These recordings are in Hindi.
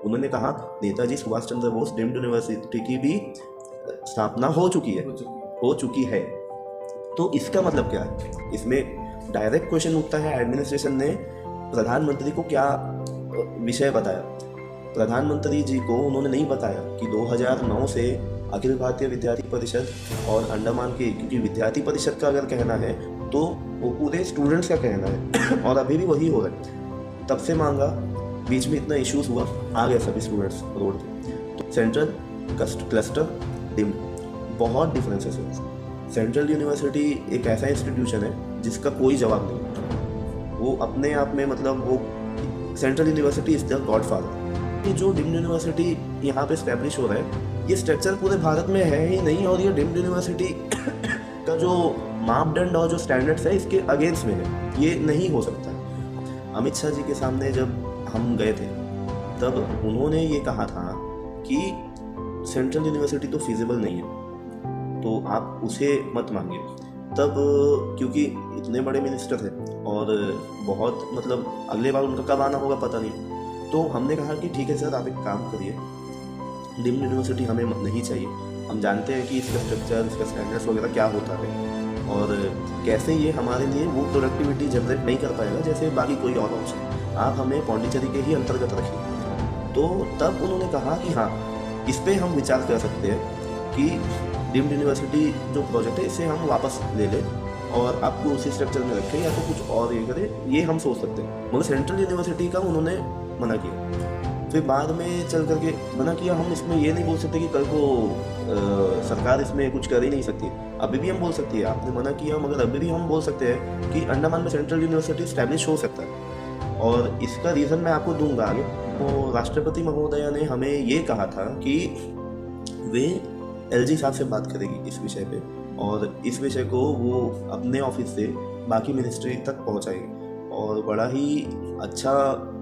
उन्होंने कहा नेताजी सुभाष चंद्र बोस डीम्ड यूनिवर्सिटी की भी स्थापना हो चुकी है। तो इसका मतलब क्या है? इसमें डायरेक्ट क्वेश्चन उठता है, एडमिनिस्ट्रेशन ने प्रधानमंत्री को क्या विषय बताया? प्रधानमंत्री जी को उन्होंने नहीं बताया कि 2009 से अखिल भारतीय विद्यार्थी परिषद और अंडमान के, क्योंकि विद्यार्थी परिषद का अगर कहना है तो वो पूरे स्टूडेंट्स का कहना है और अभी भी वही हो रहा है। तब से मांगा, बीच में इतना इश्यूज हुआ, आ गए सभी स्टूडेंट्स रोड पे। तो सेंट्रल क्लस्टर डिम, बहुत डिफरेंसेस है। सेंट्रल यूनिवर्सिटी एक ऐसा इंस्टीट्यूशन है जिसका कोई जवाब नहीं, वो अपने आप में मतलब वो central university is the godfather. ये जो डीम्ड यूनिवर्सिटी यहाँ पे स्टैब्लिश हो रहा है, ये स्ट्रक्चर पूरे भारत में है ही नहीं, और ये डीम्ड यूनिवर्सिटी का जो मापदंड और जो स्टैंडर्ड्स है इसके अगेंस्ट में है, ये नहीं हो सकता। अमित शाह जी के सामने जब हम गए थे तब उन्होंने ये कहा था कि सेंट्रल यूनिवर्सिटी तो फिजिबल नहीं है, तो आप उसे मत मांगिए। तब क्योंकि इतने बड़े मिनिस्टर थे और बहुत मतलब अगले बार उनका कब आना होगा पता नहीं, तो हमने कहा कि ठीक है सर, आप एक काम करिए, डीम्ड यूनिवर्सिटी हमें नहीं चाहिए। हम जानते हैं कि इसका स्ट्रक्चर, इसका स्टैंडर्ड्स वगैरह क्या होता है और कैसे ये हमारे लिए वो प्रोडक्टिविटी जनरेट नहीं कर पाएगा जैसे बाकी कोई और ऑप्शन। आप हमें पौंडीचेरी के ही अंतर्गत रखिए। तो तब उन्होंने कहा कि हाँ, इस पर हम विचार कर सकते हैं कि डीम्ड यूनिवर्सिटी जो प्रोजेक्ट है इसे हम वापस ले लें और आपको उसी स्ट्रक्चर में रखें या तो कुछ और ये करें, ये हम सोच सकते हैं। मगर सेंट्रल यूनिवर्सिटी का उन्होंने मना किया। फिर बाद में चल करके मना किया, हम इसमें ये नहीं बोल सकते कि कल को सरकार इसमें कुछ कर ही नहीं सकती। अभी भी हम बोल सकती है, आपने मना किया, मगर अभी भी हम बोल सकते हैं कि अंडमान में सेंट्रल यूनिवर्सिटी स्टैब्लिश हो सकता है। और इसका रीज़न मैं आपको दूंगा आगे। तो राष्ट्रपति महोदया ने हमें ये कहा था कि वे एलजी साहब से बात करेगी इस विषय पे, और इस विषय को वो अपने ऑफिस से बाकी मिनिस्ट्री तक पहुंचाएगी। और बड़ा ही अच्छा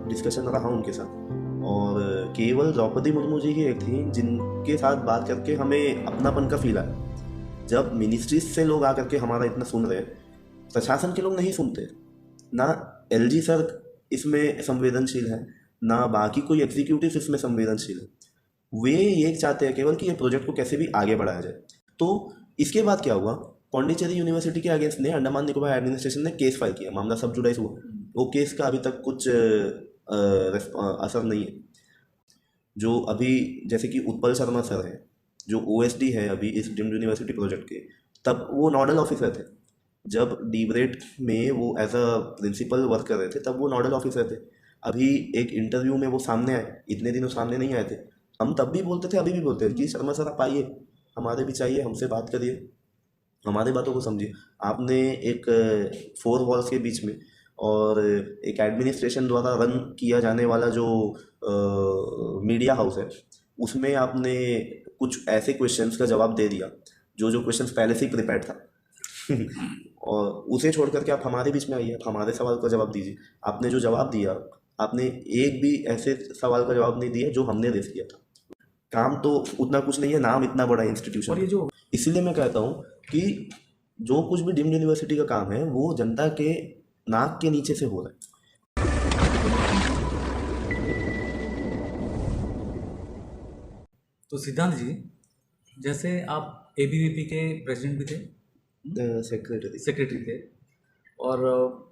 डिस्कशन रहा उनके साथ। और केवल द्रौपदी मुर्मू जी ही एक थी जिनके साथ बात करके हमें अपनापन का फील आया। जब मिनिस्ट्रीज से लोग आकर के हमारा इतना सुन रहे, प्रशासन के लोग नहीं सुनते। ना एलजी सर इसमें संवेदनशील है, ना बाकी कोई एग्जीक्यूटिव इसमें संवेदनशील है। वे ये चाहते हैं केवल कि ये प्रोजेक्ट को कैसे भी आगे बढ़ाया जाए। तो इसके बाद क्या हुआ, पौंडीचेरी यूनिवर्सिटी के अगेंस्ट ने अंडमान निकोबार एडमिनिस्ट्रेशन ने केस फाइल किया, मामला सब जुडाइज हुआ। वो केस का अभी तक कुछ असर नहीं है। जो अभी जैसे कि उत्पल शर्मा सर है, जो ओएसडी है अभी इस डीम्ड यूनिवर्सिटी प्रोजेक्ट के, तब वो नोडल ऑफिसर थे। जब डीब्रेट में वो एज अ प्रिंसिपल वर्क कर रहे थे तब वो नोडल ऑफिसर थे। अभी एक इंटरव्यू में वो सामने आए, इतने दिनों सामने नहीं आए थे। हम तब भी बोलते थे, अभी भी बोलते हैं कि शर्मा सर आप आइए, हमारे भी चाहिए, हमसे बात करिए, हमारी बातों को समझिए। आपने एक 4 वॉल्स के बीच में और एक एडमिनिस्ट्रेशन द्वारा रन किया जाने वाला जो मीडिया हाउस है, उसमें आपने कुछ ऐसे क्वेश्चंस का जवाब दे दिया जो क्वेश्चंस पहले से ही प्रिपेयर्ड था और उसे छोड़ करके आप हमारे बीच में आइए, आप हमारे सवाल का जवाब दीजिए। आपने जो जवाब दिया, आपने एक भी ऐसे सवाल का जवाब नहीं दिया जो हमने रेस किया था। काम तो उतना कुछ नहीं है, नाम इतना बड़ा इंस्टीट्यूशन। और ये जो इसीलिए मैं कहता हूँ कि जो कुछ भी डीम्ड यूनिवर्सिटी का काम है वो जनता के नाक के नीचे से हो रहा है। तो सिद्धांत जी, जैसे आप एबीवीपी के प्रेसिडेंट भी थे, सेक्रेटरी थे, और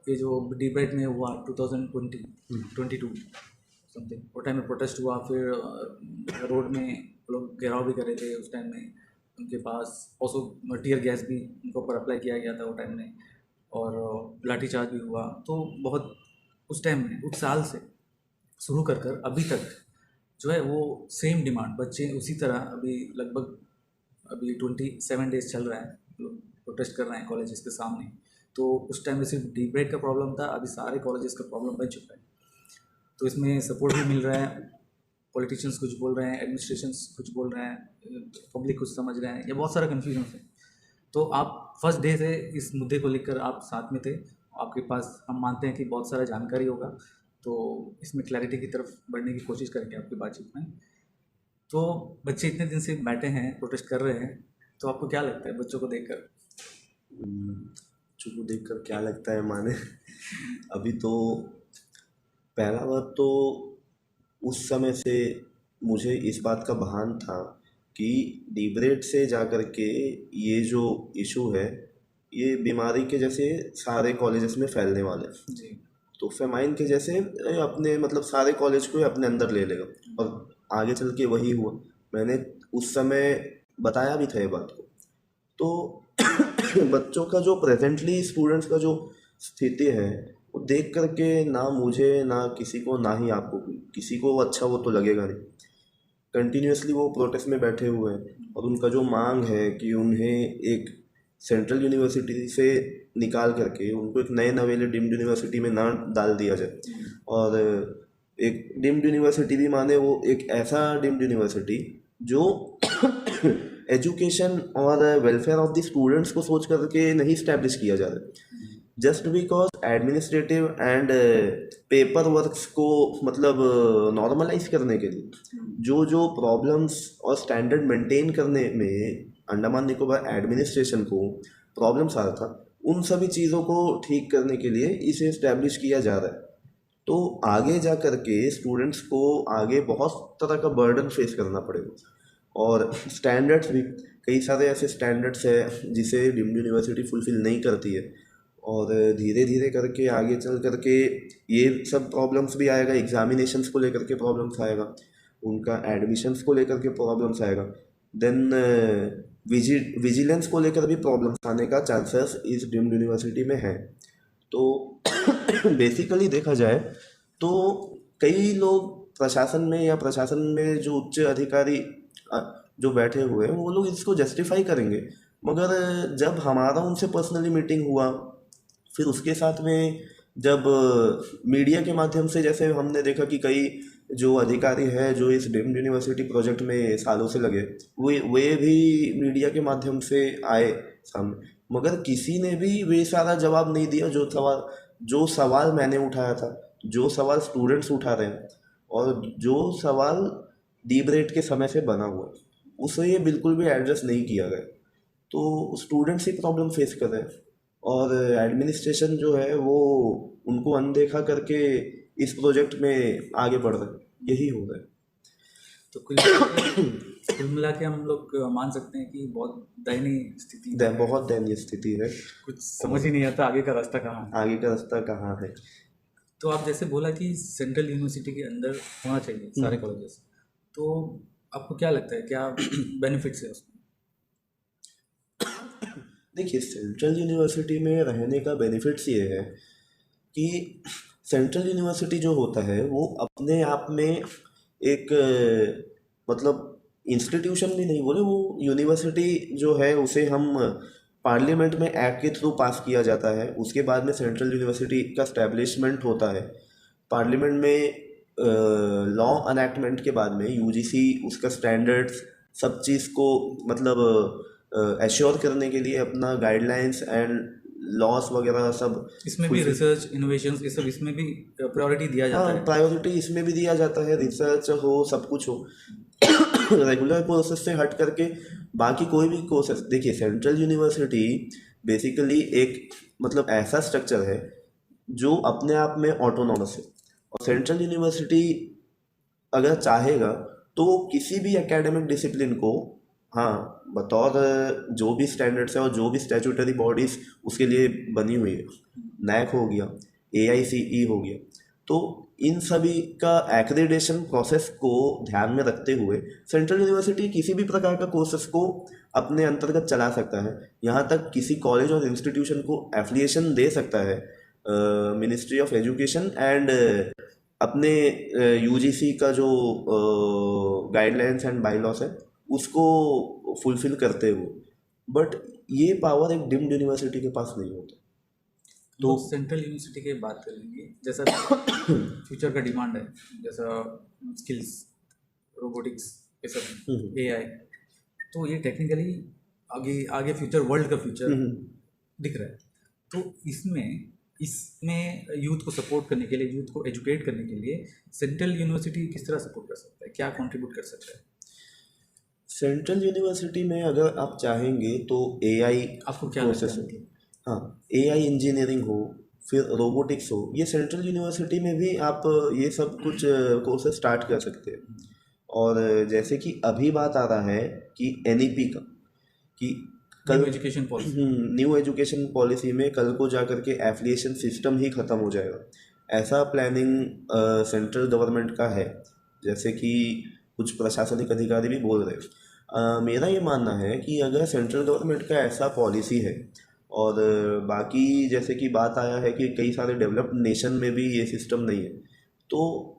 ये जो डिबेट में हुआ 2022 समथिंग, वो टाइम में प्रोटेस्ट हुआ, फिर रोड में लोग घेराव भी कर रहे थे उस टाइम में, उनके पास ऑल्सो टीयर गैस भी उनके ऊपर अप्लाई किया गया था वो टाइम में, और लाठीचार्ज भी हुआ। तो बहुत उस टाइम में, उस साल से शुरू कर अभी तक जो है वो सेम डिमांड, बच्चे उसी तरह अभी लगभग अभी 27 डेज चल रहा है, लोग प्रोटेस्ट कर रहे हैं कॉलेजेस के सामने। तो उस टाइम में सिर्फ डिबेट का प्रॉब्लम था, अभी सारे कॉलेजेस का प्रॉब्लम बन चुका है। तो इसमें सपोर्ट भी मिल रहा है, पॉलिटिशियंस कुछ बोल रहे हैं, एडमिनिस्ट्रेशंस कुछ बोल रहे हैं, पब्लिक कुछ समझ रहे हैं, ये बहुत सारा कन्फ्यूजन है। तो आप फर्स्ट डे से इस मुद्दे को लेकर आप साथ में थे, आपके पास हम मानते हैं कि बहुत सारा जानकारी होगा, तो इसमें क्लैरिटी की तरफ बढ़ने की कोशिश करेंगे आपकी बातचीत में। तो बच्चे इतने दिन से बैठे हैं, प्रोटेस्ट कर रहे हैं, तो आपको क्या लगता है बच्चों को देखकर? बच्चों को देखकर क्या लगता है माने अभी तो पहला बात तो उस समय से मुझे इस बात का भान था कि डीब्रेड से जा कर के ये जो इशू है ये बीमारी के जैसे सारे कॉलेजेस में फैलने वाले हैं। जी। तो फेमाइन के जैसे अपने मतलब सारे कॉलेज को ही अपने अंदर ले लेगा, और आगे चल के वही हुआ। मैंने उस समय बताया भी था ये बात को। तो बच्चों का जो प्रेजेंटली स्टूडेंट्स का जो स्थिति है वो देख करके ना मुझे ना किसी को ना ही आपको किसी को अच्छा वो तो लगेगा नहीं। कंटिन्यूसली वो प्रोटेस्ट में बैठे हुए हैं और उनका जो मांग है कि उन्हें एक सेंट्रल यूनिवर्सिटी से निकाल करके उनको एक नए नवेले डीम्ड यूनिवर्सिटी में ना डाल दिया जाए, और एक डीम्ड यूनिवर्सिटी भी माने वो एक ऐसा डीम्ड यूनिवर्सिटी जो एजुकेशन और वेलफेयर ऑफ द स्टूडेंट्स को सोच करके नहीं स्टैब्लिश किया जा रहा, just because administrative and paper works को मतलब नॉर्मलाइज करने के लिए जो जो प्रॉब्लम्स और स्टैंडर्ड मेंटेन करने में अंडमान निकोबार एडमिनिस्ट्रेशन को प्रॉब्लम्स आ रहा था, उन सभी चीज़ों को ठीक करने के लिए इसे इस्टेब्लिश किया जा रहा है। तो आगे जा कर के स्टूडेंट्स को आगे बहुत तरह का बर्डन फेस करना पड़ेगा, और स्टैंडर्ड्स भी कई सारे ऐसे स्टैंडर्ड्स है जिसे डीम्ड यूनिवर्सिटी फुलफिल नहीं करती है, और धीरे धीरे करके आगे चल करके ये सब प्रॉब्लम्स भी आएगा, एग्जामिनेशंस को लेकर के प्रॉब्लम्स आएगा, उनका एडमिशन्स को लेकर के प्रॉब्लम्स आएगा, देन विजिलेंस को लेकर भी प्रॉब्लम्स आने का चांसेस इस डीम्ड यूनिवर्सिटी में है। तो बेसिकली देखा जाए तो कई लोग प्रशासन में या प्रशासन में जो उच्च अधिकारी जो बैठे हुए हैं वो लोग इसको जस्टिफाई करेंगे, मगर जब हमारा उनसे पर्सनली मीटिंग हुआ, फिर उसके साथ में जब मीडिया के माध्यम से जैसे हमने देखा कि कई जो अधिकारी हैं जो इस डीम्ड यूनिवर्सिटी प्रोजेक्ट में सालों से लगे वे भी मीडिया के माध्यम से आए सामने, मगर किसी ने भी वे सारा जवाब नहीं दिया जो सवाल मैंने उठाया था, जो सवाल स्टूडेंट्स उठा रहे हैं, और जो सवाल डीब्रेड के समय से बना हुआ है उसे ये बिल्कुल भी एड्रेस नहीं किया गया। तो स्टूडेंट्स ही प्रॉब्लम फेस कर रहे हैं, और एडमिनिस्ट्रेशन जो है वो उनको अनदेखा करके इस प्रोजेक्ट में आगे बढ़ रहा है, यही हो रहा है। तो कुल मिला के हम लोग मान सकते हैं कि बहुत दयनीय स्थिति बहुत दयनीय स्थिति है, कुछ समझ ही नहीं आता आगे का रास्ता कहाँ है। आगे का रास्ता कहाँ है। तो आप जैसे बोला कि सेंट्रल यूनिवर्सिटी के अंदर होना चाहिए सारे कॉलेजेस, तो आपको क्या लगता है क्या बेनिफिट्स है उसमें? देखिए, सेंट्रल यूनिवर्सिटी में रहने का बेनिफिट्स ये है कि सेंट्रल यूनिवर्सिटी जो होता है वो अपने आप में एक मतलब इंस्टीट्यूशन भी नहीं बोले, वो यूनिवर्सिटी जो है उसे हम पार्लियामेंट में एक्ट के थ्रू पास किया जाता है, उसके बाद में सेंट्रल यूनिवर्सिटी का स्टैब्लिशमेंट होता है। पार्लियामेंट में लॉ अनैक्टमेंट के बाद में यूजीसी उसका स्टैंडर्ड्स सब चीज़ को मतलब एश्योर करने के लिए अपना गाइडलाइंस एंड लॉस वगैरह सब, इसमें भी रिसर्च इनोवेशंस ये सब इसमें भी प्रायोरिटी दिया जाता है। प्रायोरिटी इसमें भी दिया जाता है, रिसर्च हो सब कुछ हो रेगुलर प्रोसेस से हट करके बाकी कोई भी कोर्सेस। देखिए, सेंट्रल यूनिवर्सिटी बेसिकली एक मतलब ऐसा स्ट्रक्चर है जो अपने आप में ऑटोनॉमस है, और सेंट्रल यूनिवर्सिटी अगर चाहेगा तो किसी भी एकेडमिक डिसिप्लिन को हाँ बतौर जो भी स्टैंडर्ड्स है और जो भी स्टैट्यूटरी बॉडीज़ उसके लिए बनी हुई है, नैक हो गया, AICE हो गया, तो इन सभी का एक्रेडिटेशन प्रोसेस को ध्यान में रखते हुए सेंट्रल यूनिवर्सिटी किसी भी प्रकार का कोर्सेस को अपने अंतर्गत चला सकता है। यहाँ तक किसी कॉलेज और इंस्टीट्यूशन को एफिलिएशन दे सकता है मिनिस्ट्री ऑफ एजुकेशन एंड अपने UGC का जो गाइडलाइंस एंड बाईलॉस है उसको फुलफिल करते हुए, बट ये पावर एक डीम्ड यूनिवर्सिटी के पास नहीं होता। तो सेंट्रल यूनिवर्सिटी की बात करेंगे, जैसा फ्यूचर का डिमांड है, जैसा स्किल्स, रोबोटिक्स, ये सब AI, तो ये टेक्निकली आगे आगे फ्यूचर, वर्ल्ड का फ्यूचर दिख रहा है। तो इसमें यूथ को सपोर्ट करने के लिए, यूथ को एजुकेट करने के लिए सेंट्रल यूनिवर्सिटी किस तरह सपोर्ट कर सकता है, क्या कंट्रीब्यूट कर सकता है? सेंट्रल यूनिवर्सिटी में अगर आप चाहेंगे तो AI आपको क्या लगता है? हाँ, AI इंजीनियरिंग हो, फिर रोबोटिक्स हो, ये सेंट्रल यूनिवर्सिटी में भी आप ये सब कुछ कोर्सेज स्टार्ट कर सकते हैं। और जैसे कि अभी बात आ रहा है कि NEP का, कि new education policy, new education policy में कल को जा करके एफिलिएशन सिस्टम ही ख़त्म हो जाएगा, ऐसा प्लानिंग सेंट्रल गवर्नमेंट का है, जैसे कि कुछ प्रशासनिक अधिकारी भी बोल रहे हैं। मेरा ये मानना है कि अगर सेंट्रल गवर्नमेंट का ऐसा पॉलिसी है, और बाकी जैसे कि बात आया है कि कई सारे डेवलप्ड नेशन में भी ये सिस्टम नहीं है, तो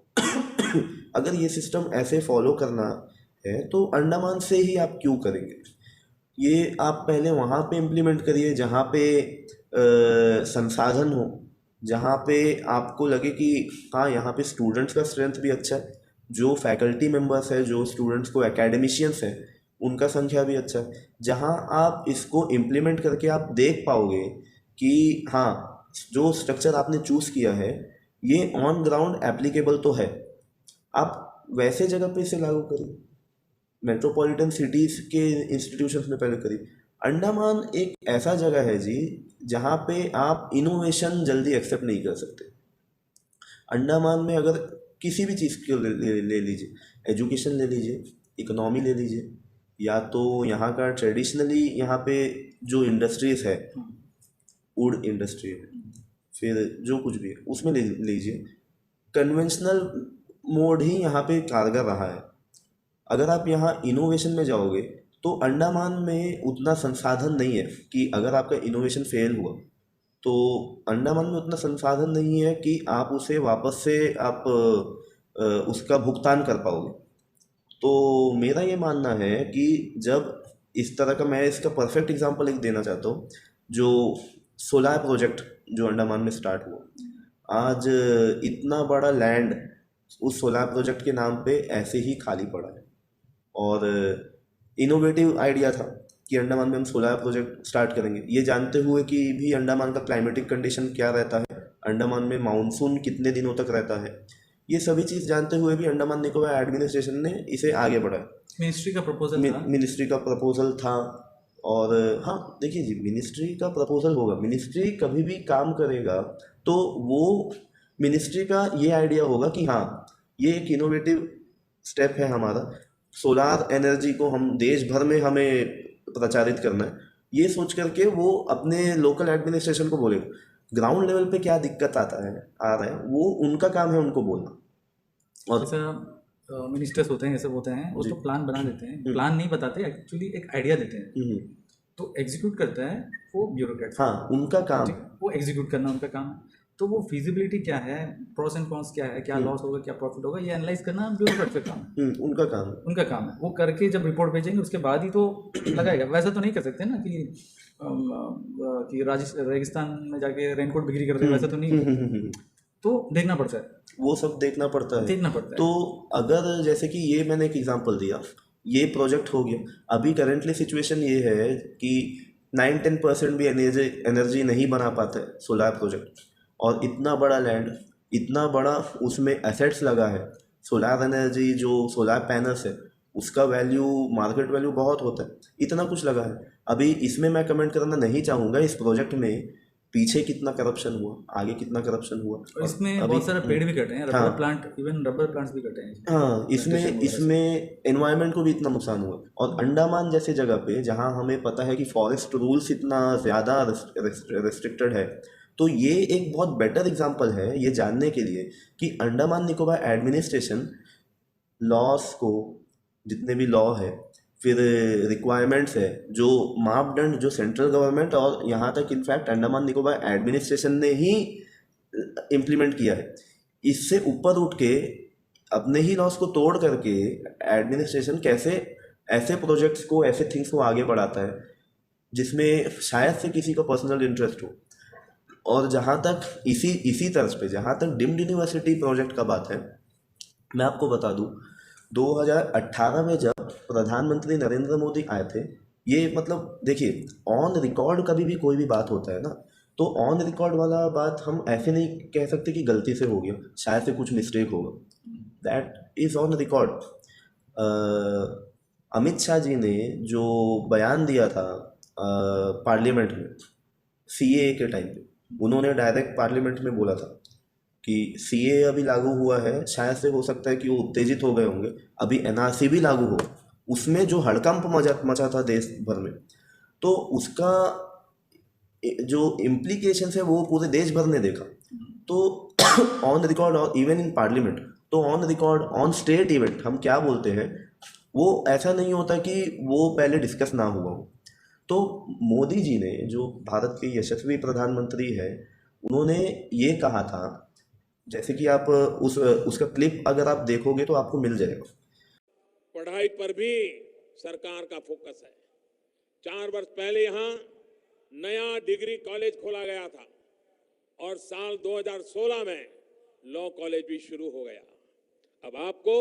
अगर ये सिस्टम ऐसे फॉलो करना है तो अंडमान से ही आप क्यों करेंगे? ये आप पहले वहाँ पे इम्प्लीमेंट करिए जहाँ पे संसाधन हो, जहाँ पे आपको लगे कि हाँ यहाँ पे स्टूडेंट्स का स्ट्रेंथ भी अच्छा है, जो फैकल्टी मेंबर्स है, जो स्टूडेंट्स को एकेडमिशियंस है उनका संख्या भी अच्छा है, जहाँ आप इसको इम्प्लीमेंट करके आप देख पाओगे कि हाँ जो स्ट्रक्चर आपने चूज़ किया है ये ऑन ग्राउंड एप्लीकेबल तो है, आप वैसे जगह पे इसे लागू करिए। मेट्रोपॉलिटन सिटीज़ के इंस्टीट्यूशंस में पहले करिए। अंडमान एक ऐसा जगह है जी जहाँ पे आप इनोवेशन जल्दी एक्सेप्ट नहीं कर सकते। अंडमान में अगर किसी भी चीज़ को ले लीजिए, एजुकेशन ले लीजिए, इकोनॉमी ले लीजिए, या तो यहाँ का ट्रेडिशनली यहाँ पे जो इंडस्ट्रीज़ है, वुड इंडस्ट्री है, फिर जो कुछ भी है उसमें ले लीजिए, कन्वेंशनल मोड ही यहाँ पे कारगर रहा है। अगर आप यहाँ इनोवेशन में जाओगे तो अंडमान में उतना संसाधन नहीं है कि अगर आपका इनोवेशन फेल हुआ तो अंडमान में उतना संसाधन नहीं है कि आप उसे वापस से आप उसका भुगतान कर पाओगे। तो मेरा ये मानना है कि जब इस तरह का, मैं इसका परफेक्ट एग्जांपल एक देना चाहता हूँ, जो सोलार प्रोजेक्ट जो अंडमान में स्टार्ट हुआ, आज इतना बड़ा लैंड उस सोलार प्रोजेक्ट के नाम पे ऐसे ही खाली पड़ा है। और इनोवेटिव आइडिया था कि अंडमान में हम सोलार प्रोजेक्ट स्टार्ट करेंगे, ये जानते हुए कि भी अंडमान का क्लाइमेटिक कंडीशन क्या रहता है, अंडमान में मानसून कितने दिनों तक रहता है, ये सभी चीज़ जानते हुए भी अंडमान निकोबार एडमिनिस्ट्रेशन ने इसे आगे बढ़ाया। मिनिस्ट्री का प्रपोजल था। और हाँ देखिए जी, मिनिस्ट्री का प्रपोजल होगा, मिनिस्ट्री कभी भी काम करेगा तो वो मिनिस्ट्री का ये आइडिया होगा कि हाँ ये एक इनोवेटिव स्टेप है हमारा, सोलार एनर्जी को हम देश भर में हमें प्रचारित करना है, ये सोच करके वो अपने लोकल एडमिनिस्ट्रेशन को बोलेगा। ग्राउंड लेवल पे क्या दिक्कत आ रहा है वो उनका काम है उनको बोलना। और जैसा मिनिस्टर्स होते हैं, ये सब होते हैं, वो तो प्लान बना देते हैं, प्लान नहीं बताते, एक्चुअली एक आइडिया देते हैं, तो एग्जीक्यूट करता है वो ब्यूरोक्रेट। हाँ उनका काम, वो एग्जीक्यूट करना उनका काम है। तो वो फिजिबिलिटी क्या है, प्रोस एंड कॉन्स क्या है, क्या लॉस होगा, क्या प्रॉफिट होगा, ये एनालाइज करना ब्यूरोक्रेट का काम है। उनका काम है। वो करके जब रिपोर्ट भेजेंगे उसके बाद ही तो लगाएगा। वैसा तो नहीं कर सकते ना कि रेगिस्तान में जाके रेनकोट बिक्री कर दे, वैसा तो नहीं। तो देखना पड़ता है, वो सब देखना पड़ता है। तो अगर जैसे कि ये मैंने एक एग्जांपल दिया, ये प्रोजेक्ट हो गया, अभी करेंटली सिचुएशन ये है कि 9-10% भी एनर्जी नहीं बना पाता है सोलार प्रोजेक्ट, और इतना बड़ा लैंड, इतना बड़ा उसमें एसेट्स लगा है। सोलार एनर्जी जो सोलार पैनल्स है उसका वैल्यू, मार्केट वैल्यू बहुत होता है, इतना कुछ लगा है। अभी इसमें मैं कमेंट करना नहीं चाहूँगा इस प्रोजेक्ट में पीछे कितना करप्शन हुआ, आगे कितना करप्शन हुआ, और इसमें बहुत सारे पेड़ भी कटे हैं, rubber plant, even rubber plants भी कटे हैं। हाँ, इसमें एनवायरनमेंट को भी इतना नुकसान हुआ। और अंडमान जैसे जगह पे जहाँ हमें पता है कि फॉरेस्ट रूल्स इतना ज़्यादा रेस्ट्रिक्टेड है, तो ये एक बहुत बेटर एग्जांपल है ये जानने के लिए कि अंडमान निकोबार एडमिनिस्ट्रेशन लॉस को, जितने भी लॉ है, फिर रिक्वायरमेंट्स है, जो मापदंड जो सेंट्रल गवर्नमेंट और यहाँ तक इनफैक्ट अंडमान निकोबार एडमिनिस्ट्रेशन ने ही इम्प्लीमेंट किया है, इससे ऊपर उठ के अपने ही लॉस को तोड़ करके एडमिनिस्ट्रेशन कैसे ऐसे प्रोजेक्ट्स को, ऐसे थिंग्स को आगे बढ़ाता है जिसमें शायद से किसी का पर्सनल इंटरेस्ट हो। और जहाँ तक इसी तर्ज पे जहाँ तक डीम्ड यूनिवर्सिटी प्रोजेक्ट का बात है, मैं आपको बता दूँ 2018 में जब प्रधानमंत्री नरेंद्र मोदी आए थे, ये मतलब देखिए ऑन रिकॉर्ड कभी भी कोई भी बात होता है ना, तो ऑन रिकॉर्ड वाला बात हम ऐसे नहीं कह सकते कि गलती से हो गया, शायद से कुछ मिस्टेक होगा, that is on record. Amit Shah ji ने जो बयान दिया था पार्लियामेंट में CAA के टाइम पे, उन्होंने डायरेक्ट पार्लियामेंट में बोला था कि सीए अभी लागू हुआ है, शायद से हो सकता है कि वो उत्तेजित हो गए होंगे, अभी एनआरसी भी लागू हो, उसमें जो हड़कंप मचा था देश भर में, तो उसका जो इम्प्लीकेशन है वो पूरे देश भर ने देखा। तो ऑन रिकॉर्ड और इवन इन पार्लियामेंट, तो on record on state event हम क्या बोलते हैं, वो ऐसा नहीं होता कि वो पहले डिस्कस ना हुआ हो। तो मोदी जी ने, जो भारत के यशस्वी प्रधानमंत्री है, उन्होंने ये कहा था, जैसे कि आप उसका क्लिप अगर आप देखोगे तो आपको मिल जाएगा। पढ़ाई पर भी सरकार का फोकस है। 4 वर्ष पहले यहाँ नया डिग्री कॉलेज खोला गया था और साल 2016 में लॉ कॉलेज भी शुरू हो गया। अब आपको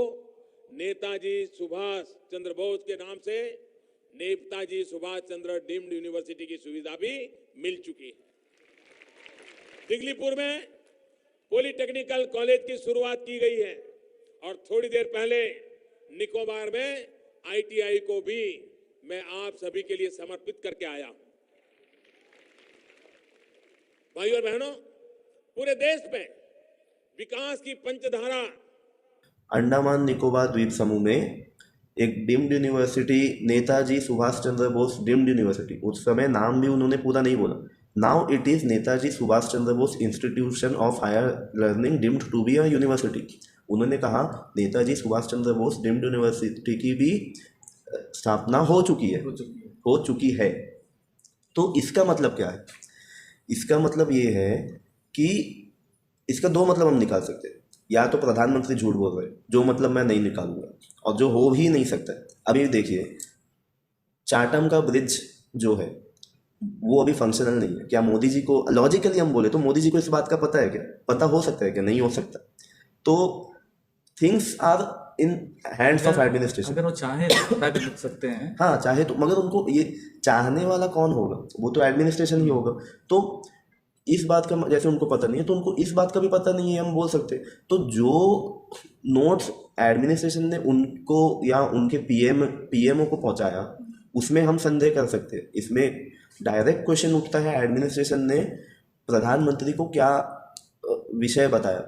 नेताजी सुभाष चंद्र बोस के नाम से नेताजी सुभाष चंद्र डीम्ड यूनिवर्सिटी की सुविधा भी मिल चुकी है। दिगलीपुर में पॉलिटेक्निकल कॉलेज की शुरुआत की गई है और थोड़ी देर पहले निकोबार में आईटीआई को भी मैं आप सभी के लिए समर्पित करके आया हूं। भाइयों और बहनों, पूरे देश में विकास की पंचधारा। अंडमान निकोबार द्वीप समूह में एक deemed university, Netaji Subhash Chandra Bose deemed university, उस समय नाम भी उन्होंने पूरा नहीं बोला, now it is Netaji Subhash Chandra Bose institution of higher learning deemed to be a university. उन्होंने कहा नेताजी सुभाष चंद्र बोस डीम्ड यूनिवर्सिटी की भी स्थापना हो चुकी है। तो इसका मतलब क्या है? इसका मतलब ये है कि इसका दो मतलब हम निकाल सकते हैं। या तो प्रधानमंत्री झूठ बोल रहे हैं, जो मतलब मैं नहीं निकालूंगा, और जो हो ही नहीं सकता। अभी देखिए, चाटम का ब्रिज जो है वो अभी फंक्शनल नहीं है। क्या मोदी जी को, लॉजिकली हम बोले तो मोदी जी को इस बात का पता है क्या? पता हो सकता है क्या? नहीं हो सकता। तो things are in hands of administration. अगर वो चाहे तो कर सकते हैं। हाँ, चाहे तो, मगर उनको ये चाहने वाला कौन होगा? वो तो एडमिनिस्ट्रेशन ही होगा। तो इस बात का, जैसे उनको पता नहीं है तो उनको इस बात का भी पता नहीं है, हम बोल सकते हैं। तो जो नोट्स एडमिनिस्ट्रेशन ने उनको या उनके पीएमओ को पहुंचाया, उसमें हम संदेह कर सकते हैं। इसमें डायरेक्ट क्वेश्चन उठता है, एडमिनिस्ट्रेशन ने प्रधानमंत्री को क्या विषय बताया?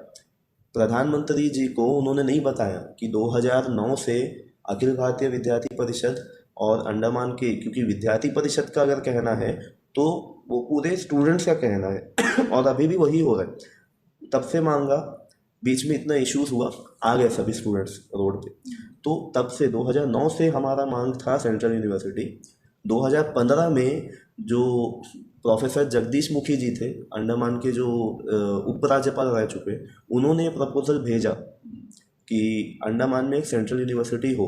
प्रधानमंत्री जी को उन्होंने नहीं बताया कि 2009 से अखिल भारतीय विद्यार्थी परिषद और अंडमान के, क्योंकि विद्यार्थी परिषद का अगर कहना है तो वो पूरे स्टूडेंट्स का कहना है और अभी भी वही हो रहा है। तब से मांगा, बीच में इतना इश्यूज हुआ, आ गए सभी स्टूडेंट्स रोड पे। तो तब से 2009 से हमारा मांग था सेंट्रल यूनिवर्सिटी। 2015 में जो प्रोफेसर जगदीश मुखी जी थे, अंडमान के जो उपराज्यपाल रह चुके, उन्होंने प्रपोजल भेजा कि अंडमान में एक सेंट्रल यूनिवर्सिटी हो,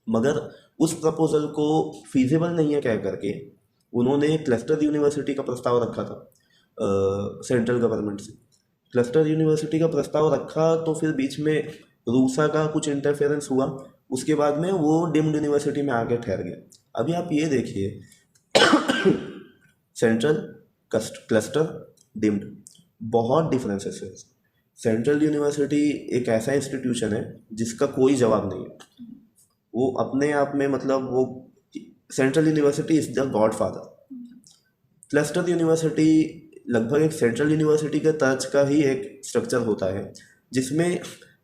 मगर उस प्रपोजल को फीजिबल नहीं है कह करके उन्होंने क्लस्टर यूनिवर्सिटी का प्रस्ताव रखा था सेंट्रल गवर्नमेंट से। क्लस्टर यूनिवर्सिटी का प्रस्ताव रखा तो फिर बीच में रूसा का कुछ इंटरफेरेंस हुआ, उसके बाद में वो डीम्ड यूनिवर्सिटी में आके ठहर गया। अभी आप ये देखिए, सेंट्रल, क्लस्टर, डीम्ड, बहुत डिफरेंसेस है। सेंट्रल यूनिवर्सिटी एक ऐसा इंस्टीट्यूशन है जिसका कोई जवाब नहीं है। वो अपने आप में, मतलब वो central university is the God father. Cluster university लगभग एक सेंट्रल यूनिवर्सिटी के तर्ज का ही एक स्ट्रक्चर होता है, जिसमें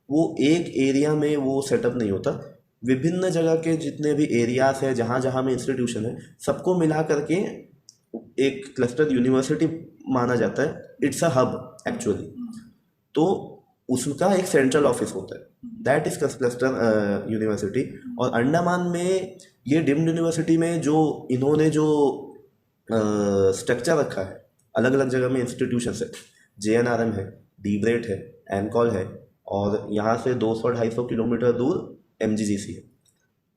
वो एक एरिया में वो सेटअप नहीं होता, विभिन्न जगह के जितने भी एरियाज है, जहाँ जहाँ में इंस्टीट्यूशन है, सबको मिला करके एक क्लस्टर यूनिवर्सिटी माना जाता है। It's a hub actually. तो उसका एक सेंट्रल ऑफिस होता है, दैट इज क्लस्टर यूनिवर्सिटी। और अंडमान में ये डीम्ड यूनिवर्सिटी में जो इन्होंने जो स्ट्रक्चर रखा है, अलग अलग जगह में इंस्टीट्यूशन है, JNRM है, डीब्रेट है, एनकॉल है, और यहाँ से 200-250 किलोमीटर दूर MGGC है।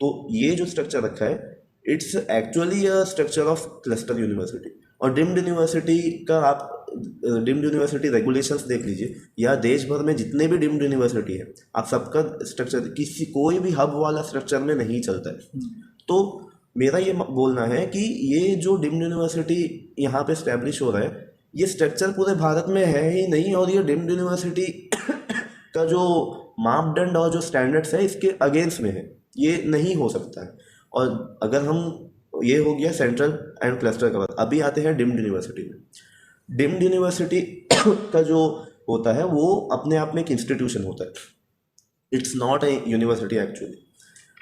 तो ये जो स्ट्रक्चर रखा है, it's actually a structure of cluster university. और डीम्ड यूनिवर्सिटी का आप डीम्ड यूनिवर्सिटी रेगुलेशंस देख लीजिए, या देश भर में जितने भी डीम्ड यूनिवर्सिटी है, आप सबका स्ट्रक्चर कोई भी हब वाला स्ट्रक्चर में नहीं चलता है। तो मेरा ये बोलना है कि ये जो डीम्ड यूनिवर्सिटी यहाँ पे स्टैब्लिश हो रहा है, ये स्ट्रक्चर पूरे भारत में है ही नहीं, और ये डीम्ड यूनिवर्सिटी का जो मापदंड और जो स्टैंडर्ड्स है इसके अगेंस्ट में है, ये नहीं हो सकता है। और अगर हम, ये हो गया सेंट्रल एंड क्लस्टर का बात, अभी आते हैं डीम्ड यूनिवर्सिटी में। डीम्ड यूनिवर्सिटी का जो होता है वो अपने आप में एक इंस्टीट्यूशन होता है, it's not a university actually,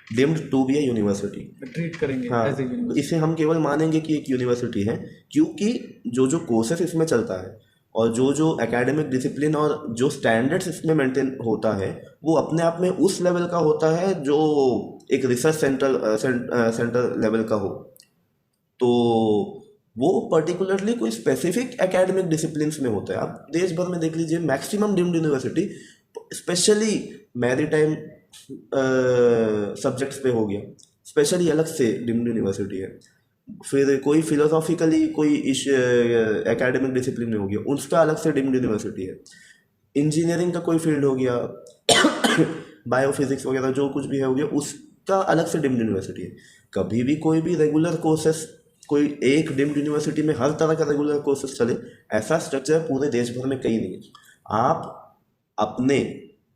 deemed to be a university. Treat करेंगे हाँ, एज ए यूनिवर्सिटी। इसे हम केवल मानेंगे कि एक यूनिवर्सिटी है, क्योंकि जो जो कोर्सेस इसमें चलता है और जो जो एकेडमिक डिसिप्लिन और जो स्टैंडर्ड्स इसमें मेंटेन होता है वो अपने आप में उस लेवल का होता है जो एक रिसर्च सेंटर लेवल का हो। तो वो पर्टिकुलरली कोई स्पेसिफिक एकेडमिक डिसिप्लिन्स में होता है। आप देश भर में देख लीजिए, maximum deemed university specially maritime subjects पे हो गया, स्पेशली अलग से डीम्ड यूनिवर्सिटी है। फिर कोई फिलोसॉफिकली कोई इस एकेडमिक डिसिप्लिन में हो गया, उसका अलग से डीम्ड यूनिवर्सिटी है। इंजीनियरिंग का कोई फील्ड हो गया, बायोफिजिक्स वगैरह जो कुछ भी है हो गया, उसका अलग से डीम्ड यूनिवर्सिटी है। कभी भी कोई भी रेगुलर कोर्सेस, कोई एक डीम्ड यूनिवर्सिटी में हर तरह का रेगुलर कोर्सेस चले, ऐसा स्ट्रक्चर पूरे देश भर में कहीं नहीं है। आप अपने,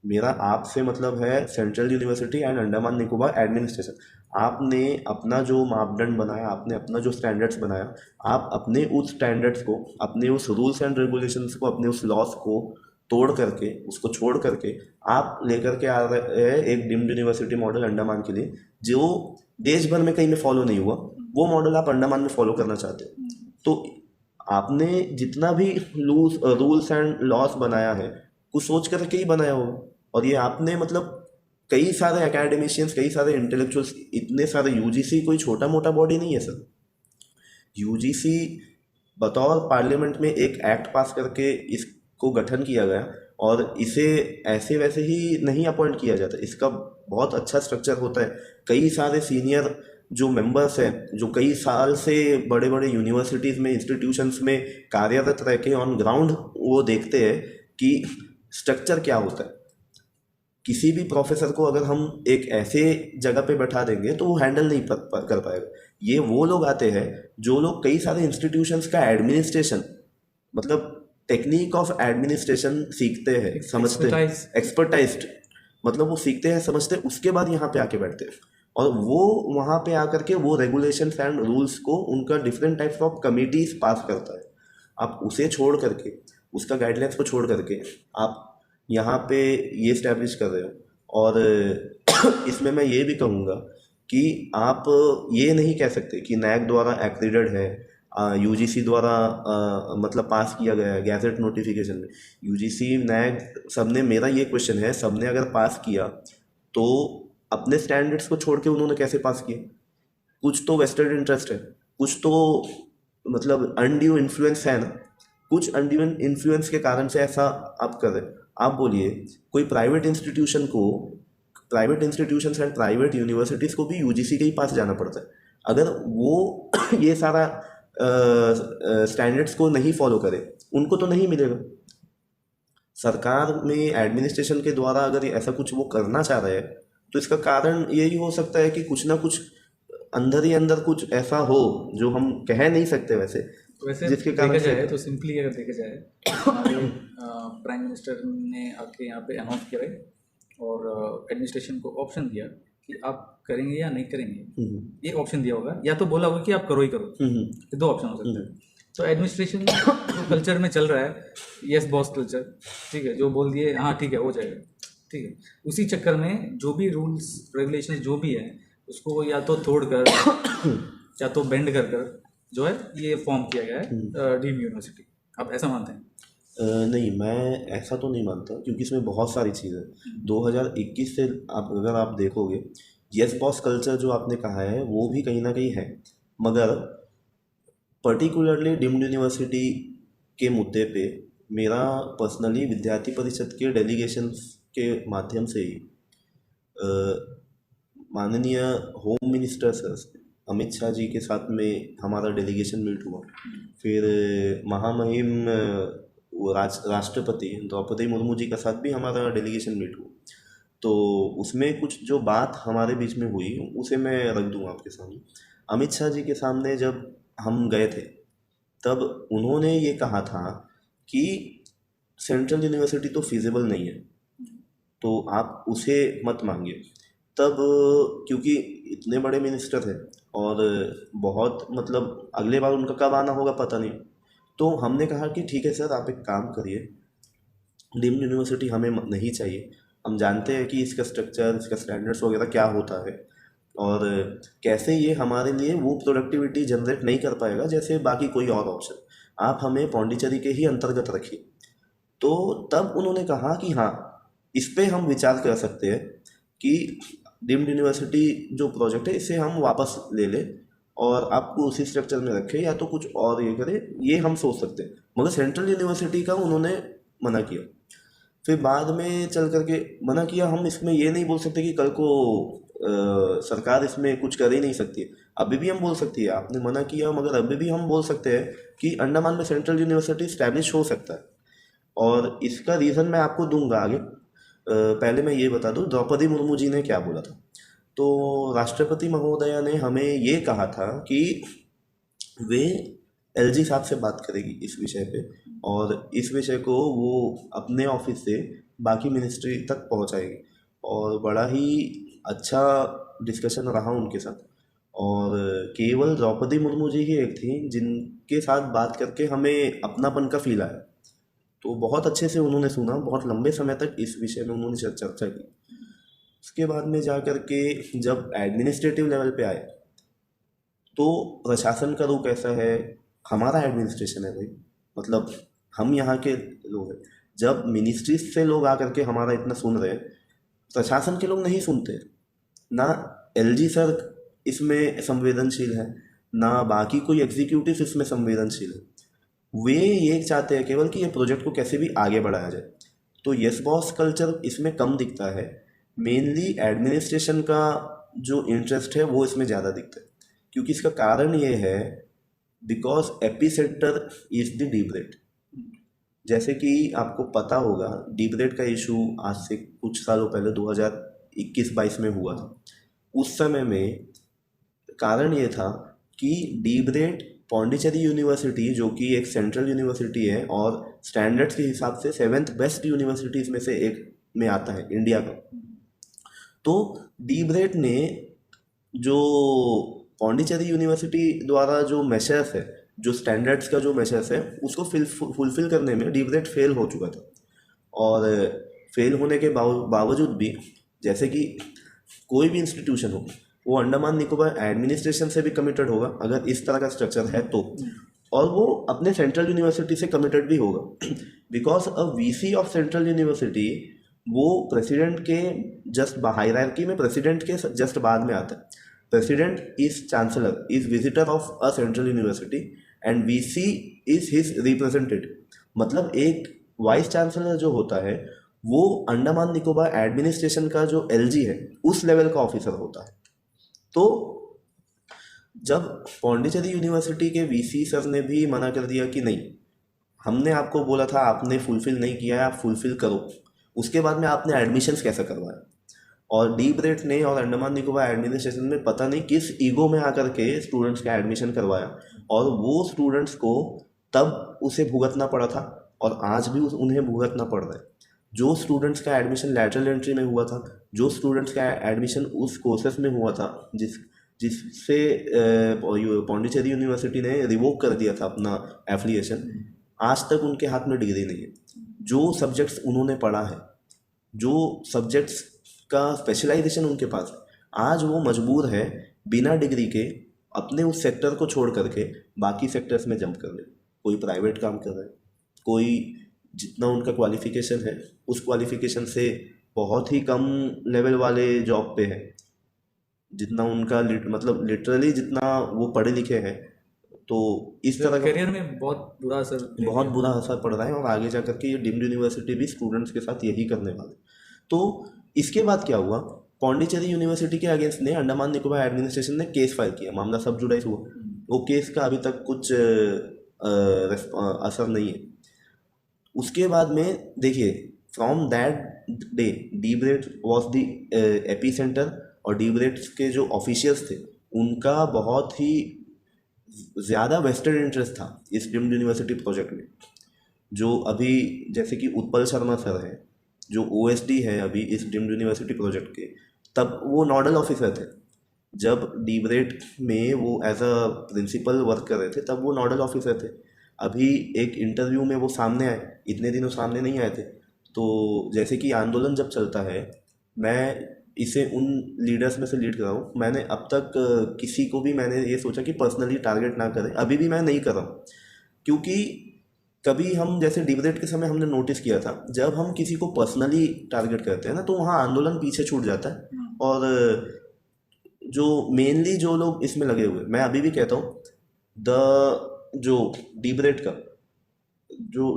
मेरा आपसे मतलब है central university and Andaman Nicobar administration, आपने अपना जो मापदंड बनाया, आपने अपना जो स्टैंडर्ड्स बनाया, आप अपने उस स्टैंडर्ड्स को, अपने उस रूल्स एंड रेगुलेशंस को, अपने उस लॉस को तोड़ करके, उसको छोड़ करके आप लेकर के आ रहे हैं एक डीम्ड यूनिवर्सिटी मॉडल अंडमान के लिए, जो देश भर में कहीं में फॉलो नहीं हुआ। वो मॉडल आप अंडमान में फॉलो करना चाहते हो। तो आपने जितना भी रूल्स एंड लॉस बनाया है कुछ सोच करके ही बनाया होगा। और ये आपने मतलब कई सारे एकेडमिशियंस, कई सारे इंटेलेक्चुअल्स, इतने सारे, यूजीसी कोई छोटा मोटा बॉडी नहीं है सर। यूजीसी बतौर पार्लियामेंट में एक एक्ट पास करके इसको गठन किया गया, और इसे ऐसे वैसे ही नहीं अपॉइंट किया जाता। इसका बहुत अच्छा स्ट्रक्चर होता है। कई सारे सीनियर जो मेंबर्स हैं, जो कई साल से बड़े बड़े यूनिवर्सिटीज़ में, इंस्टीट्यूशंस में कार्यरत रह के ऑन ग्राउंड वो देखते हैं कि स्ट्रक्चर क्या होता है। किसी भी प्रोफेसर को अगर हम एक ऐसे जगह पे बैठा देंगे तो वो हैंडल नहीं कर पाएगा। ये वो लोग आते हैं जो लोग कई सारे इंस्टीट्यूशंस का एडमिनिस्ट्रेशन, मतलब टेक्निक ऑफ एडमिनिस्ट्रेशन सीखते हैं, समझते हैं, एक्सपर्टाइज्ड, मतलब वो सीखते हैं, समझते हैं, उसके बाद यहाँ पे आके बैठते हैं। और वो वहाँ पे आकर के वो रेगुलेशंस एंड रूल्स को उनका डिफरेंट टाइप्स ऑफ कमिटीज पास करता है। आप उसे छोड़ करके, उसका गाइडलाइंस को छोड़ करके आप यहाँ पे ये इस्टेब्लिश कर रहे हो। और इसमें मैं ये भी कहूँगा कि आप ये नहीं कह सकते कि नैक द्वारा एक्रीडेड है, यूजीसी द्वारा मतलब पास किया गया है गैजेट नोटिफिकेशन में। यूजीसी, नैक, सबने, मेरा ये क्वेश्चन है, सबने अगर पास किया तो अपने स्टैंडर्ड्स को छोड़ के उन्होंने कैसे पास किया? कुछ तो वेस्टेड इंटरेस्ट है, कुछ तो मतलब अनड्यू इन्फ्लुएंस है ना, कुछ अनड्यू इन्फ्लुएंस के कारण से ऐसा आप कर रहे। आप बोलिए, कोई प्राइवेट इंस्टीट्यूशन को, private institutions and private universities को भी यूजीसी के ही पास जाना पड़ता है। अगर वो ये सारा स्टैंडर्ड्स को नहीं फॉलो करे, उनको तो नहीं मिलेगा। सरकार में एडमिनिस्ट्रेशन के द्वारा अगर ऐसा कुछ वो करना चाह रहे हैं तो इसका कारण यही हो सकता है कि कुछ ना कुछ अंदर ही अंदर कुछ ऐसा हो जो हम कह नहीं सकते वैसे जिसके कारण देखा जाए तो सिंपली अगर देखा जाए, हमारे प्राइम मिनिस्टर ने आके यहाँ पे अनाउंस किया है और एडमिनिस्ट्रेशन को ऑप्शन दिया कि आप करेंगे या नहीं करेंगे। ये ऑप्शन दिया होगा, या तो बोला होगा कि आप करो ही करो, ये दो ऑप्शन हो सकते हैं। तो एडमिनिस्ट्रेशन जो कल्चर में चल रहा है, यस बॉस कल्चर, ठीक है, जो बोल दिए हाँ ठीक है हो जाएगा, ठीक है, उसी चक्कर में जो भी रूल्स रेगुलेशन जो भी है उसको या तो तोड़ कर या तो बेंड कर कर जो है ये फॉर्म किया गया है डीम्ड यूनिवर्सिटी। आप ऐसा मानते हैं? नहीं, मैं ऐसा तो नहीं मानता, क्योंकि इसमें बहुत सारी चीज़ें 2021 से आप अगर आप देखोगे, यस बॉस कल्चर जो आपने कहा है वो भी कहीं ना कहीं है, मगर पर्टिकुलरली डीम्ड यूनिवर्सिटी के मुद्दे पे मेरा पर्सनली विद्यार्थी परिषद के डेलीगेशंस के माध्यम से ही माननीय home minister sir Amit Shah ji के साथ में हमारा डेलीगेशन मीट हुआ। फिर महामहिम राष्ट्रपति द्रौपदी मुर्मू जी के साथ भी हमारा डेलीगेशन मीट हुआ। तो उसमें कुछ जो बात हमारे बीच में हुई उसे मैं रख दूँ आपके सामने। अमित शाह जी के सामने जब हम गए थे तब उन्होंने ये कहा था कि सेंट्रल यूनिवर्सिटी तो फिजिबल नहीं है, तो आप उसे मत मांगिए। तब क्योंकि इतने बड़े मिनिस्टर थे और बहुत मतलब अगले बार उनका कब आना होगा पता नहीं, तो हमने कहा कि ठीक है सर, आप एक काम करिए, डीम्ड यूनिवर्सिटी हमें नहीं चाहिए। हम जानते हैं कि इसका स्ट्रक्चर, इसका स्टैंडर्ड्स वगैरह क्या होता है और कैसे ये हमारे लिए वो प्रोडक्टिविटी जनरेट नहीं कर पाएगा जैसे बाकी कोई और ऑप्शन। आप हमें पौंडीचेरी के ही अंतर्गत रखिए। तो तब उन्होंने कहा कि हाँ, इस पे हम विचार कर सकते हैं कि डीम्ड यूनिवर्सिटी जो प्रोजेक्ट है इसे हम वापस ले लें और आपको उसी स्ट्रक्चर में रखें या तो कुछ और ये करें, ये हम सोच सकते हैं। मगर सेंट्रल यूनिवर्सिटी का उन्होंने मना किया। फिर बाद में चल करके मना किया। हम इसमें ये नहीं बोल सकते कि कल को सरकार इसमें कुछ कर ही नहीं सकती है। अभी भी हम बोल सकती है आपने मना किया, मगर अभी भी हम बोल सकते हैं कि अंडमान में सेंट्रल यूनिवर्सिटी स्टैब्लिश हो सकता है। और इसका रीज़न मैं आपको दूंगा आगे। पहले मैं ये बता दूं द्रौपदी मुर्मू जी ने क्या बोला था। तो राष्ट्रपति महोदया ने हमें ये कहा था कि वे एलजी साहब से बात करेगी इस विषय पे और इस विषय को वो अपने ऑफिस से बाकी मिनिस्ट्री तक पहुंचाएगी। और बड़ा ही अच्छा डिस्कशन रहा उनके साथ। और केवल द्रौपदी मुर्मू जी ही एक थी जिनके साथ बात करके हमें अपनापन का फील आया। तो बहुत अच्छे से उन्होंने सुना, बहुत लंबे समय तक इस विषय में उन्होंने चर्चा की। उसके बाद में जा कर के जब एडमिनिस्ट्रेटिव लेवल पे आए तो प्रशासन का रुख कैसा है, हमारा एडमिनिस्ट्रेशन है भाई, मतलब हम यहाँ के लोग हैं। जब मिनिस्ट्री से लोग आकर के हमारा इतना सुन रहे हैं, प्रशासन के लोग नहीं सुनते ना। एलजी सर इसमें संवेदनशील है ना, बाकी कोई एग्जीक्यूटिव इसमें संवेदनशील है। वे ये चाहते हैं केवल कि ये प्रोजेक्ट को कैसे भी आगे बढ़ाया जाए। तो यस बॉस कल्चर इसमें कम दिखता है। मेनली एडमिनिस्ट्रेशन का जो इंटरेस्ट है वो इसमें ज़्यादा दिखता है, क्योंकि इसका कारण ये है because epicentre is the डीब्रेड। जैसे कि आपको पता होगा डीब्रेड का इशू आज से कुछ सालों पहले 2021-22 में हुआ था। उस समय में कारण ये था कि डीब्रेड पौंडीचेरी यूनिवर्सिटी जो कि एक सेंट्रल यूनिवर्सिटी है और स्टैंडर्ड्स के हिसाब से 7th बेस्ट यूनिवर्सिटीज़ में से एक में आता है इंडिया का। तो डीब्रेड ने जो पौंडीचेरी यूनिवर्सिटी द्वारा जो मेशर्स है, जो स्टैंडर्ड्स का जो मेशर्स है, उसको फुलफिल करने में डीब्रेड फेल हो चुका था। और फेल होने के बावजूद भी जैसे कि कोई भी इंस्टीट्यूशन हो वो अंडमान निकोबार एडमिनिस्ट्रेशन से भी कमिटेड होगा अगर इस तरह का स्ट्रक्चर है तो, और वो अपने सेंट्रल यूनिवर्सिटी से कमिटेड भी होगा। Because a VC of central university वो प्रेसिडेंट के जस्ट हायरार्की में प्रेसिडेंट के जस्ट बाद में आता है। President is chancellor, is visitor of a central university and VC is his representative. मतलब एक वाइस चांसलर जो होता है वो अंडमान निकोबार एडमिनिस्ट्रेशन का जो एलजी है उस लेवल का ऑफिसर होता है। तो जब पौंडीचेरी यूनिवर्सिटी के वीसी सर ने भी मना कर दिया कि नहीं, हमने आपको बोला था, आपने फुलफिल नहीं किया है, आप फुलफिल करो, उसके बाद में आपने एडमिशन्स कैसे करवाया। और डीब्रेड ने और अंडमान निकोबार एडमिनिस्ट्रेशन ने पता नहीं किस ईगो में आकर के स्टूडेंट्स का एडमिशन करवाया और वो स्टूडेंट्स को तब उसे भुगतना पड़ा था और आज भी उन्हें भुगतना पड़ रहा है। जो स्टूडेंट्स का एडमिशन लैटरल एंट्री में हुआ था, जो स्टूडेंट्स का एडमिशन उस कोर्सेस में हुआ था जिससे पौंडीचेरी यूनिवर्सिटी ने रिवोक कर दिया था अपना एफिलिएशन, आज तक उनके हाथ में डिग्री नहीं है। जो सब्जेक्ट्स उन्होंने पढ़ा है, जो सब्जेक्ट्स का स्पेशलाइजेशन उनके पास है, आज वो मजबूर है बिना डिग्री के अपने उस सेक्टर को छोड़ करके बाकी सेक्टर्स में जंप कर ले। कोई प्राइवेट काम कर रहा है, कोई जितना उनका क्वालिफिकेशन है उस क्वालिफिकेशन से बहुत ही कम लेवल वाले जॉब पे है, जितना उनका मतलब लिटरली जितना वो पढ़े लिखे हैं। तो इस तरह का करियर में बहुत बुरा असर पड़ रहा है और आगे जा करके ये डीम्ड यूनिवर्सिटी भी स्टूडेंट्स के साथ यही करने वाले। तो इसके बाद क्या हुआ, पौंडीचेरी यूनिवर्सिटी के अगेंस्ट ने अंडमान निकोबार एडमिनिस्ट्रेशन ने केस फाइल किया, मामला सब जुडाइज हुआ। वो केस का अभी तक कुछ असर नहीं है। उसके बाद में देखिए, फ्रॉम दैट डे डीब्रेड वॉज द एपी सेंटर और डीब्रेड के जो ऑफिशियल्स थे उनका बहुत ही ज़्यादा वेस्टेड इंटरेस्ट था इस डीम्ड यूनिवर्सिटी प्रोजेक्ट में। जो अभी जैसे कि उत्पल शर्मा सर है जो ओएसडी है अभी इस डीम्ड यूनिवर्सिटी प्रोजेक्ट के, तब वो नोडल ऑफिसर थे। जब डीब्रेड में वो एज अ प्रिंसिपल वर्क कर रहे थे तब वो नोडल ऑफिसर थे। अभी एक इंटरव्यू में वो सामने आए, इतने दिनों सामने नहीं आए थे। तो जैसे कि आंदोलन जब चलता है, मैं इसे उन लीडर्स में से लीड कर रहा हूँ। मैंने अब तक किसी को भी मैंने ये सोचा कि पर्सनली टारगेट ना करें, अभी भी मैं नहीं कर रहा हूँ। क्योंकि कभी हम जैसे डिबेट के समय हमने नोटिस किया था, जब हम किसी को पर्सनली टारगेट करते हैं ना, तो वहाँ आंदोलन पीछे छूट जाता है। और जो मेनली जो लोग इसमें लगे हुए, मैं अभी भी कहता हूँ, जो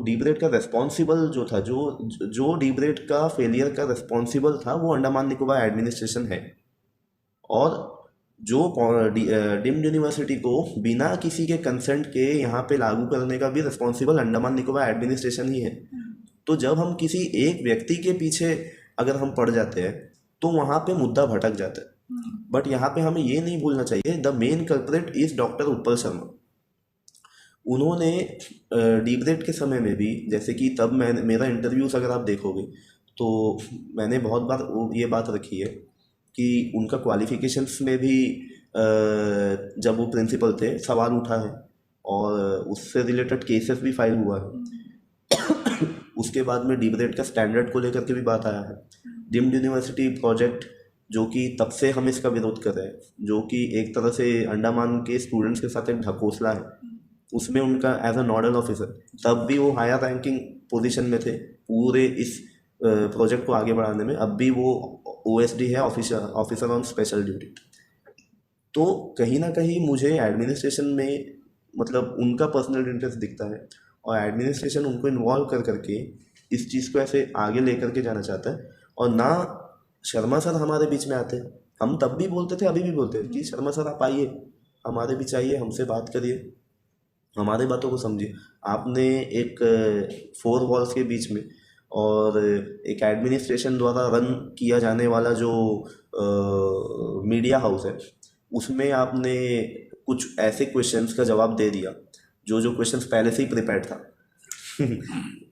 डिबेट का रेस्पॉन्सिबल जो था, जो डिबेट का फेलियर का रेस्पॉन्सिबल था, वो अंडमान निकोबार एडमिनिस्ट्रेशन है। और जो डीम्ड यूनिवर्सिटी को बिना किसी के कंसेंट के यहाँ पे लागू करने का भी रिस्पॉन्सिबल अंडमान निकोबार एडमिनिस्ट्रेशन ही है। तो जब हम किसी एक व्यक्ति के पीछे अगर हम पड़ जाते हैं, तो वहाँ पे मुद्दा भटक जाता है। बट यहाँ पे हमें ये नहीं भूलना चाहिए, the main culprit is doctor Utpal Sharma. उन्होंने डिबेट के समय में भी, जैसे कि तब मेरा इंटरव्यूज़ अगर आप देखोगे तो मैंने बहुत बार ये बात रखी है कि उनका क्वालिफिकेशंस में भी जब वो प्रिंसिपल थे सवाल उठा है, और उससे रिलेटेड केसेस भी फाइल हुआ है। उसके बाद में डिबेट का स्टैंडर्ड को लेकर के भी बात आया है। डीम्ड यूनिवर्सिटी प्रोजेक्ट, जो कि तब से हम इसका विरोध कर रहे हैं, जो कि एक तरह से अंडमान के स्टूडेंट्स के साथ एक ढकोसला है, उसमें उनका एज अ नोडल ऑफिसर, तब भी वो हायर रैंकिंग पोजीशन में थे पूरे इस प्रोजेक्ट को आगे बढ़ाने में। अब भी वो OSD है, ऑफिसर ऑन स्पेशल ड्यूटी। तो कहीं ना कहीं मुझे एडमिनिस्ट्रेशन में मतलब उनका पर्सनल इंटरेस्ट दिखता है, और एडमिनिस्ट्रेशन उनको इन्वॉल्व कर करके इस चीज़ को ऐसे आगे लेकर के जाना चाहता है। और ना शर्मा सर हमारे बीच में आते हैं, हम तब भी बोलते थे, अभी भी बोलते हैं कि शर्मा सर आप आइए, हमारे बीच आइए, हमसे बात करिए, हमारे बातों को समझिए। आपने एक 4 वॉल्स के बीच में और एक एडमिनिस्ट्रेशन द्वारा रन किया जाने वाला जो मीडिया हाउस है, उसमें आपने कुछ ऐसे क्वेश्चंस का जवाब दे दिया जो क्वेश्चंस पहले से ही प्रिपेयर्ड था।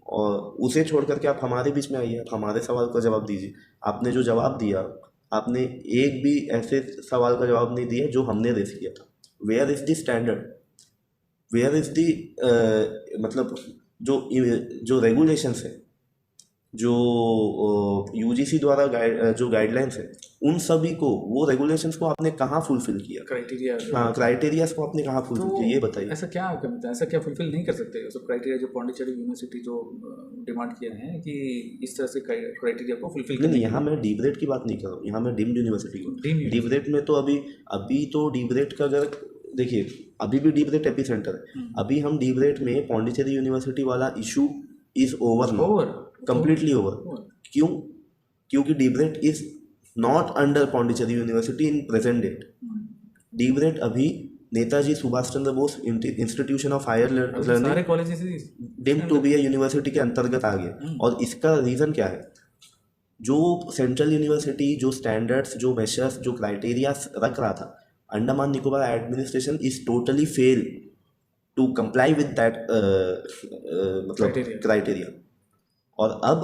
और उसे छोड़ करके आप हमारे बीच में आइए, आप हमारे सवाल का जवाब दीजिए। आपने जो जवाब दिया, आपने एक भी ऐसे सवाल का जवाब नहीं दिया जो हमने रेस किया था। Where is the standard, where is the मतलब जो रेगुलेशंस है, जो UGC द्वारा जो गाइडलाइंस है, उन सभी को, वो रेगुलेशंस को आपने कहाँ फुलफिल किया? क्राइटेरिया, हाँ, क्राइटेरियाज को आपने कहाँ फुलफिल किया, ये बताइए। ऐसा क्या करता है, ऐसा क्या फुलफिल नहीं कर सकते? सब क्राइटेरिया जो पौंडीचेरी यूनिवर्सिटी जो डिमांड किया है कि इस तरह से क्राइटेरिया को फुलफिल नहीं, यहाँ मैं डिबेट की बात नहीं कर रहा हूँ, यहाँ मैं डीम्ड यूनिवर्सिटी की। डिबेट में तो अभी तो डिबेट का अगर देखिए, अभी भी डिबेट एपिसेंटर है। अभी हम डिबेट में पौंडीचेरी यूनिवर्सिटी वाला issue is over, completely over. क्यों? क्योंकि debate is not under Pondicherry university in present date. Debate अभी Netaji Subhash Chandra Bose institution of higher learning deemed to be a university के अंतर्गत आ गया। और इसका रीज़न क्या है? जो सेंट्रल यूनिवर्सिटी जो स्टैंडर्ड्स, जो मेशर्स, जो क्राइटेरिया रख रहा था, Andaman Nicobar administration is totally fail to comply with that मतलब क्राइटेरिया। और अब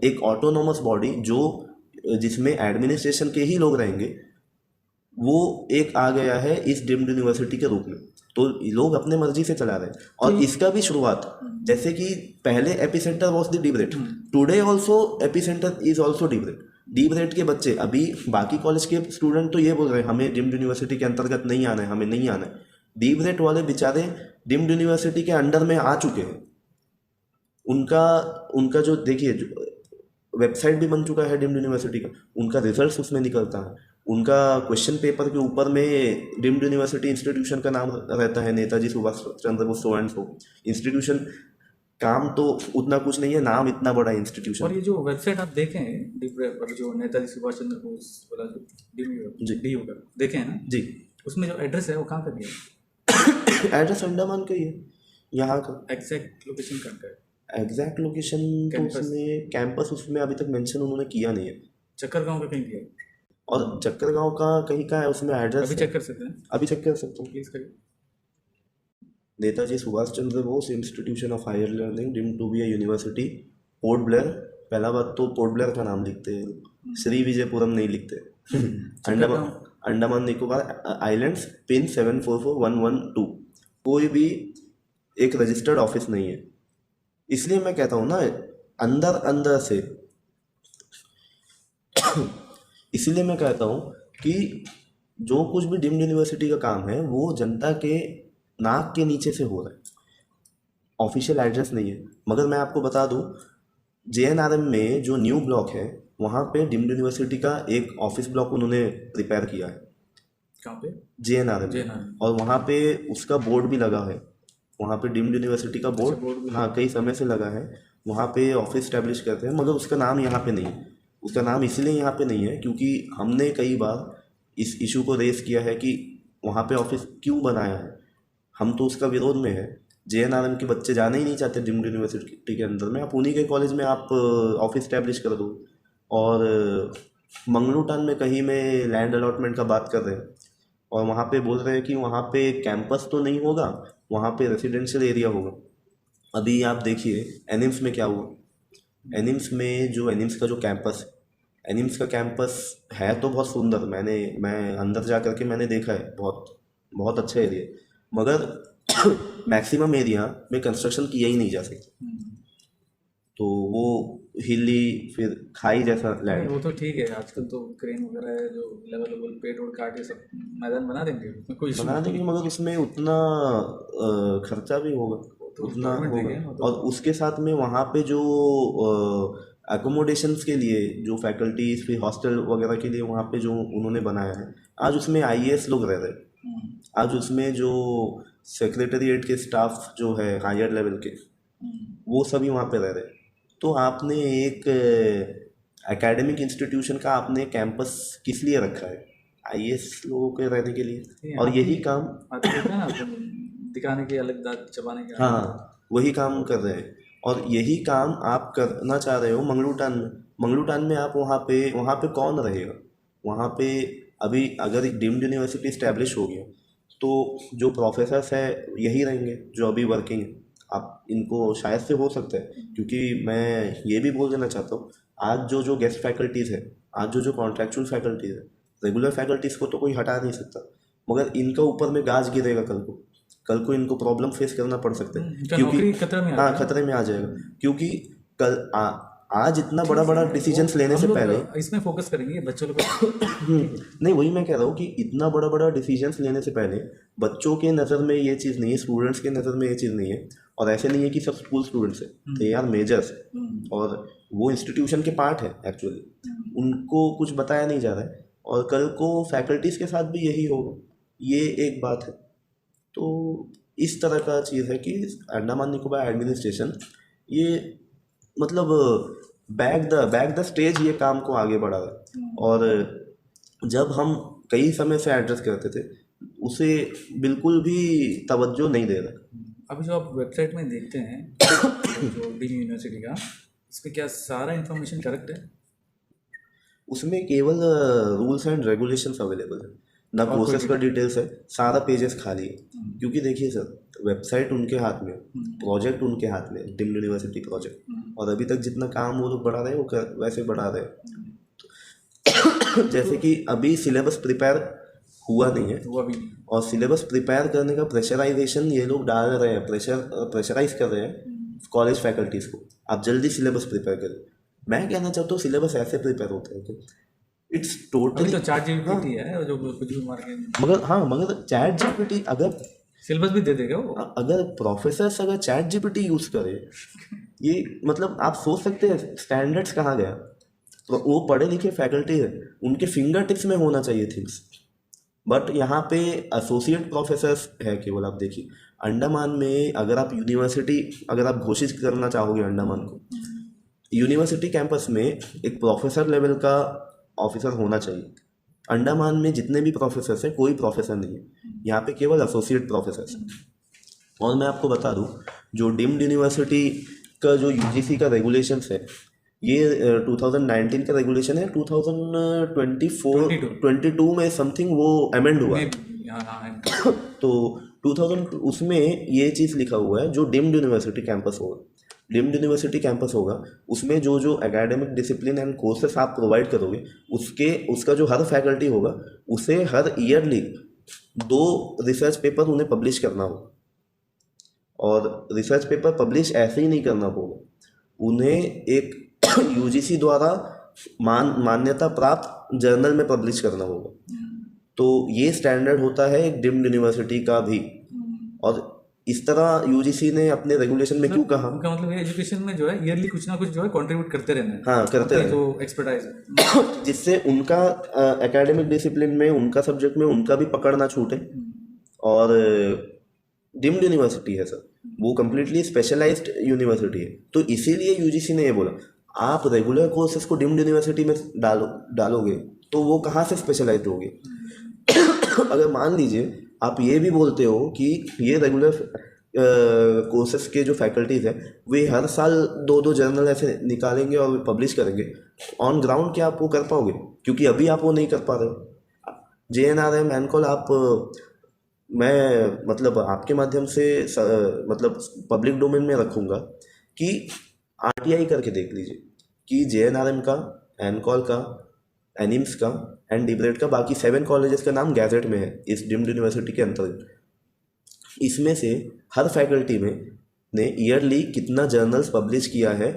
एक ऑटोनोमस बॉडी जिसमें एडमिनिस्ट्रेशन के ही लोग रहेंगे, वो एक आ गया है इस डीम्ड यूनिवर्सिटी के रूप में। तो लोग अपने मर्जी से चला रहे हैं। और इसका भी शुरुआत, जैसे कि पहले epicentre was the debate, today also epicentre is also debate. Debate के बच्चे, अभी बाकी कॉलेज के स्टूडेंट तो ये बोल रहे हैं हमें डीम्ड यूनिवर्सिटी के अंतर्गत नहीं आना है, हमें नहीं आना है। डिबेट वाले बेचारे डीम्ड यूनिवर्सिटी के अंडर में आ चुके हैं। उनका जो देखिए, वेबसाइट भी बन चुका है डीम्ड यूनिवर्सिटी का, उनका रिजल्ट उसमें निकलता है, उनका क्वेश्चन पेपर के ऊपर में डीम्ड यूनिवर्सिटी इंस्टीट्यूशन का नाम रहता है, Netaji Subhash Chandra Bose so and so institution. काम तो उतना कुछ नहीं है, नाम इतना बड़ा इंस्टीट्यूशन। और ये जो वेबसाइट आप देखें पर जो नेताजी सुभाष चंद्र बोस वाला जो DU का देखें ना जी, उसमें जो एड्रेस है वो कहाँ का दिया है? एड्रेस अंडमान का ही है, यहाँ का। एग्जैक्ट लोकेशन कहाँ का है? एग्जैक्ट लोकेशन तो उसमें कैंपस उसमें अभी तक मेंशन उन्होंने किया नहीं है। चक्करगांव का कहीं दिया है? और चक्करगांव का कहीं का है उसमें एड्रेस? अभी चेक कर सकते हैं, अभी चेक कर सकता हूँ, प्लीज़ करिए। Netaji Subhash Chandra Bose institution of higher learning deemed to be a university, Port Blair. पहला बात तो पोर्ट ब्लेयर का नाम लिखते हैं, श्री विजयपुरम नहीं लिखते। Andaman Nicobar islands, pin 744112। कोई भी एक रजिस्टर्ड ऑफिस नहीं है। इसलिए मैं कहता हूँ ना, अंदर अंदर से इसीलिए मैं कहता हूँ कि जो कुछ भी डीम्ड यूनिवर्सिटी का काम है वो जनता के नाक के नीचे से हो रहा है, ऑफिशियल एड्रेस नहीं है। मगर मैं आपको बता दूँ, JNRM में जो न्यू ब्लॉक है वहाँ पे डीम्ड यूनिवर्सिटी का एक ऑफिस ब्लॉक उन्होंने प्रिपेयर किया है। कहाँ पे? JNRM। JNRM। और वहाँ पे उसका बोर्ड भी लगा है, वहाँ पे डीम्ड यूनिवर्सिटी का बोर्ड बोर्ड भी हाँ कई समय से लगा है। वहाँ पे ऑफिस स्टैब्लिश करते हैं, मगर उसका नाम यहाँ पे नहीं है। उसका नाम इसलिए यहाँ पे नहीं है क्योंकि हमने कई बार इस इशू को रेस किया है कि वहाँ पे ऑफिस क्यों बनाया है। हम तो उसका विरोध में है। JNRM के बच्चे जाना ही नहीं चाहते डीम्ड यूनिवर्सिटी के अंदर में। आप उन्हीं के कॉलेज में आप ऑफिस स्टैब्लिश कर दो। और मंगलू टाउन में कहीं में लैंड अलॉटमेंट का बात कर रहे हैं और वहाँ पे बोल रहे हैं कि वहाँ पे कैंपस तो नहीं होगा, वहाँ पे रेसिडेंशियल एरिया होगा। अभी आप देखिए एनिम्स में क्या हुआ। एनिम्स में जो एनिम्स का जो कैंपस है, एनिम्स का कैंपस है तो बहुत सुंदर, मैं अंदर जा कर के मैंने देखा है, बहुत बहुत अच्छा एरिया, मगर मैक्सिमम एरिया में कंस्ट्रक्शन किया ही नहीं जा सकता। तो वो हिली फिर खाई जैसा लैंड। वो तो ठीक है, आजकल तो क्रेन वगैरह है जो लेवल लेवल पेड़ उड़ काट के सब मैदान बना देंगे, उसमें कोई इशू बना देंगे, मगर उसमें उतना खर्चा भी होगा, तो उतना गवर्नमेंट होगा। देंगे वो तो। और उसके साथ में वहाँ पे जो एकोमोडेशंस के लिए जो फैकल्टीज फिर हॉस्टल वगैरह के लिए वहाँ पे जो उन्होंने बनाया है, आज उसमें IAS लोग रह रहे हैं। आज उसमें जो सेक्रेटरीएट के स्टाफ जो है हायर लेवल के, वो सभी वहाँ पे रह रहे हैं। तो आपने एक एकेडमिक इंस्टीट्यूशन का आपने कैंपस किस लिए रखा है? IAS लोगों के रहने के लिए। और यही काम देखा ना, दिखाने की अलग दांत चबाने की अलग दांत। हाँ वही काम कर रहे हैं। और यही काम आप करना चाह रहे हो मंगलू टाउन में। मंगलू टाउन में आप वहाँ पे कौन रहेगा? वहाँ पे अभी अगर एक डीम्ड यूनिवर्सिटी इस्टेब्लिश हो गया तो जो प्रोफेसर्स है यही रहेंगे जो अभी वर्किंग है। आप इनको शायद से हो सकता है, क्योंकि मैं ये भी बोल देना चाहता हूँ, आज जो गेस्ट फैकल्टीज़ है, आज जो कॉन्ट्रेक्चुअल फैकल्टीज़ है, रेगुलर फैकल्टीज़ को तो कोई हटा नहीं सकता, मगर इनका ऊपर में गाज गिरेगा कल को इनको प्रॉब्लम फेस करना पड़ सकता है। इनका नौकरी खतरे में आ हाँ जाएगा। खतरे में आ जाएगा, क्योंकि आज इतना बड़ा बड़ा डिसीजंस लेने से हम लोग पहले इसमें फोकस करेंगे बच्चों लोग को। नहीं, वही मैं कह रहा हूँ कि इतना बड़ा बड़ा डिसीजंस लेने से पहले बच्चों के नज़र में ये चीज़ नहीं है, स्टूडेंट्स के नज़र में ये चीज़ नहीं है। और ऐसे नहीं है कि सब स्कूल स्टूडेंट्स है, दे आर मेजर्स, और वो इंस्टीट्यूशन के पार्ट है एक्चुअली, उनको कुछ बताया नहीं जा रहा है। और कल को फैकल्टीज़ के साथ भी यही होगा, ये एक बात है। तो इस तरह का चीज़ है कि अंडमान निकोबार एडमिनिस्ट्रेशन ये मतलब बैक द स्टेज ये काम को आगे बढ़ा रहा है। और जब हम कई समय से एड्रेस करते थे उसे बिल्कुल भी तवज्जो नहीं दे रहा। अभी जो आप वेबसाइट में देखते हैं जो डीम्ड यूनिवर्सिटी का, इस पर क्या सारा इन्फॉर्मेशन करेक्ट है? उसमें केवल रूल्स एंड रेगुलेशंस अवेलेबल है, ना कोर्सेज का डिटेल्स है, सारा पेजेस खाली है। क्योंकि देखिए सर, वेबसाइट उनके हाथ में, प्रोजेक्ट उनके हाथ में, डीम्ड यूनिवर्सिटी प्रोजेक्ट, और अभी तक जितना काम वो लोग बढ़ा रहे हैं वो वैसे बढ़ा रहे हैं। जैसे कि अभी सिलेबस प्रिपेयर हुआ नहीं है, हुआ भी नहीं। और सिलेबस प्रिपेयर करने का प्रेशराइजेशन ये लोग डाल रहे हैं, प्रेशराइज कर रहे हैं कॉलेज फैकल्टीज़ को, आप जल्दी सिलेबस प्रिपेयर करें। मैं कहना चाहता हूँ सिलेबस ऐसे प्रिपेयर होते हैं कि इट्स टोटली तो चार्ट जीपीटी है जो कुछ भी मार के, मगर चैट जीपीटी अगर सिलेबस भी दे देगा वो। अगर प्रोफेसर्स अगर चैट जीपीटी यूज़ करे, ये मतलब आप सोच सकते हैं स्टैंडर्ड्स कहाँ गया। तो वो पढ़े लिखे फैकल्टी है, उनके फिंगर टिप्स में होना चाहिए थिंग्स, बट यहाँ पे एसोसिएट प्रोफेसर्स है केवल। आप देखिए अंडमान में अगर आप अगर आप घोषित करना चाहोगे अंडमान को, यूनिवर्सिटी कैंपस में एक प्रोफेसर लेवल का ऑफिसर होना चाहिए। अंडमान में जितने भी प्रोफेसर्स हैं कोई प्रोफेसर नहीं है, यहाँ पे केवल एसोसिएट प्रोफेसर्स हैं। और मैं आपको बता दूँ, जो डीम्ड यूनिवर्सिटी का जो UGC का रेगुलेशंस है, ये 2019 का रेगुलेशन है, 2022 में समथिंग वो अमेंड हुआ। तो 2000 उसमें ये चीज़ लिखा हुआ है, जो डीम्ड यूनिवर्सिटी कैंपस होगा उसमें जो एकेडमिक डिसिप्लिन एंड कोर्सेस आप प्रोवाइड करोगे, उसका जो हर फैकल्टी होगा उसे हर ईयरली 2 रिसर्च पेपर उन्हें पब्लिश करना होगा। और रिसर्च पेपर पब्लिश ऐसे ही नहीं करना होगा, उन्हें एक यूजीसी द्वारा मान्यता प्राप्त जर्नल में पब्लिश करना होगा। तो ये स्टैंडर्ड होता है एक डीम्ड यूनिवर्सिटी का भी। और इस तरह यूजीसी ने अपने रेगुलेशन में क्यों कहा, उनका मतलब ये एजुकेशन में जो है ईयरली कुछ ना कुछ जो है कंट्रीब्यूट करते रहना है। हाँ, करते अपनी रहना। जो एक्सपर्टाइज है जिससे उनका एकेडमिक डिसिप्लिन में, उनका सब्जेक्ट में उनका भी पकड़ ना छूटे। और डीम्ड यूनिवर्सिटी है सर, वो कम्प्लीटली स्पेशलाइज्ड यूनिवर्सिटी है। तो इसीलिए यूजीसी ने ये बोला, आप रेगुलर कोर्सेज को डीम्ड यूनिवर्सिटी में डालोगे तो वो कहाँ से स्पेशलाइज्ड होगे। अगर मान लीजिए आप ये भी बोलते हो कि ये रेगुलर कोर्सेज के जो फैकल्टीज हैं वे हर साल 2-2 जर्नल ऐसे निकालेंगे और पब्लिश करेंगे, ऑन ग्राउंड क्या आप वो कर पाओगे? क्योंकि अभी आप वो नहीं कर पा रहे हो। JNRM एनकॉल आप, मैं मतलब आपके माध्यम से मतलब पब्लिक डोमेन में रखूँगा कि RTI करके देख लीजिए कि JNRM का, एनकॉल का, एनिम्स का एंड डिब्रेट का, बाकी 7 कॉलेजेस का नाम गैजेट में है इस डीम्ड यूनिवर्सिटी के अंतर्गत। इसमें से हर फैकल्टी में ने ईयरली कितना जर्नल्स पब्लिश किया है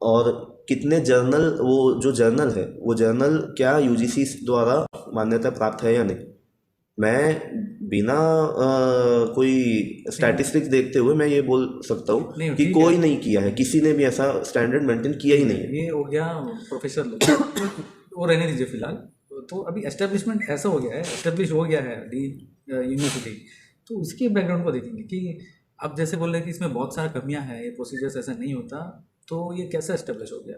और कितने जर्नल, वो जो जर्नल है वो जर्नल क्या यूजीसी द्वारा मान्यता प्राप्त है या नहीं। मैं बिना कोई स्टैटिस्टिक्स देखते हुए मैं ये बोल सकता हूँ कि कोई नहीं किया है, किसी ने भी ऐसा स्टैंडर्ड मेंटेन किया ही नहीं है। ये हो गया प्रोफेसर लोग वो रहने दीजिए फिलहाल। तो अभी एस्टेब्लिशमेंट ऐसा हो गया है, एस्टेब्लिश हो गया है यूनिवर्सिटी, तो उसके बैकग्राउंड को देखेंगे कि आप जैसे बोल रहे हैं कि इसमें बहुत सारा कमियां हैं, ये प्रोसीजर्स ऐसा नहीं होता, तो ये कैसे एस्टेब्लिश हो गया?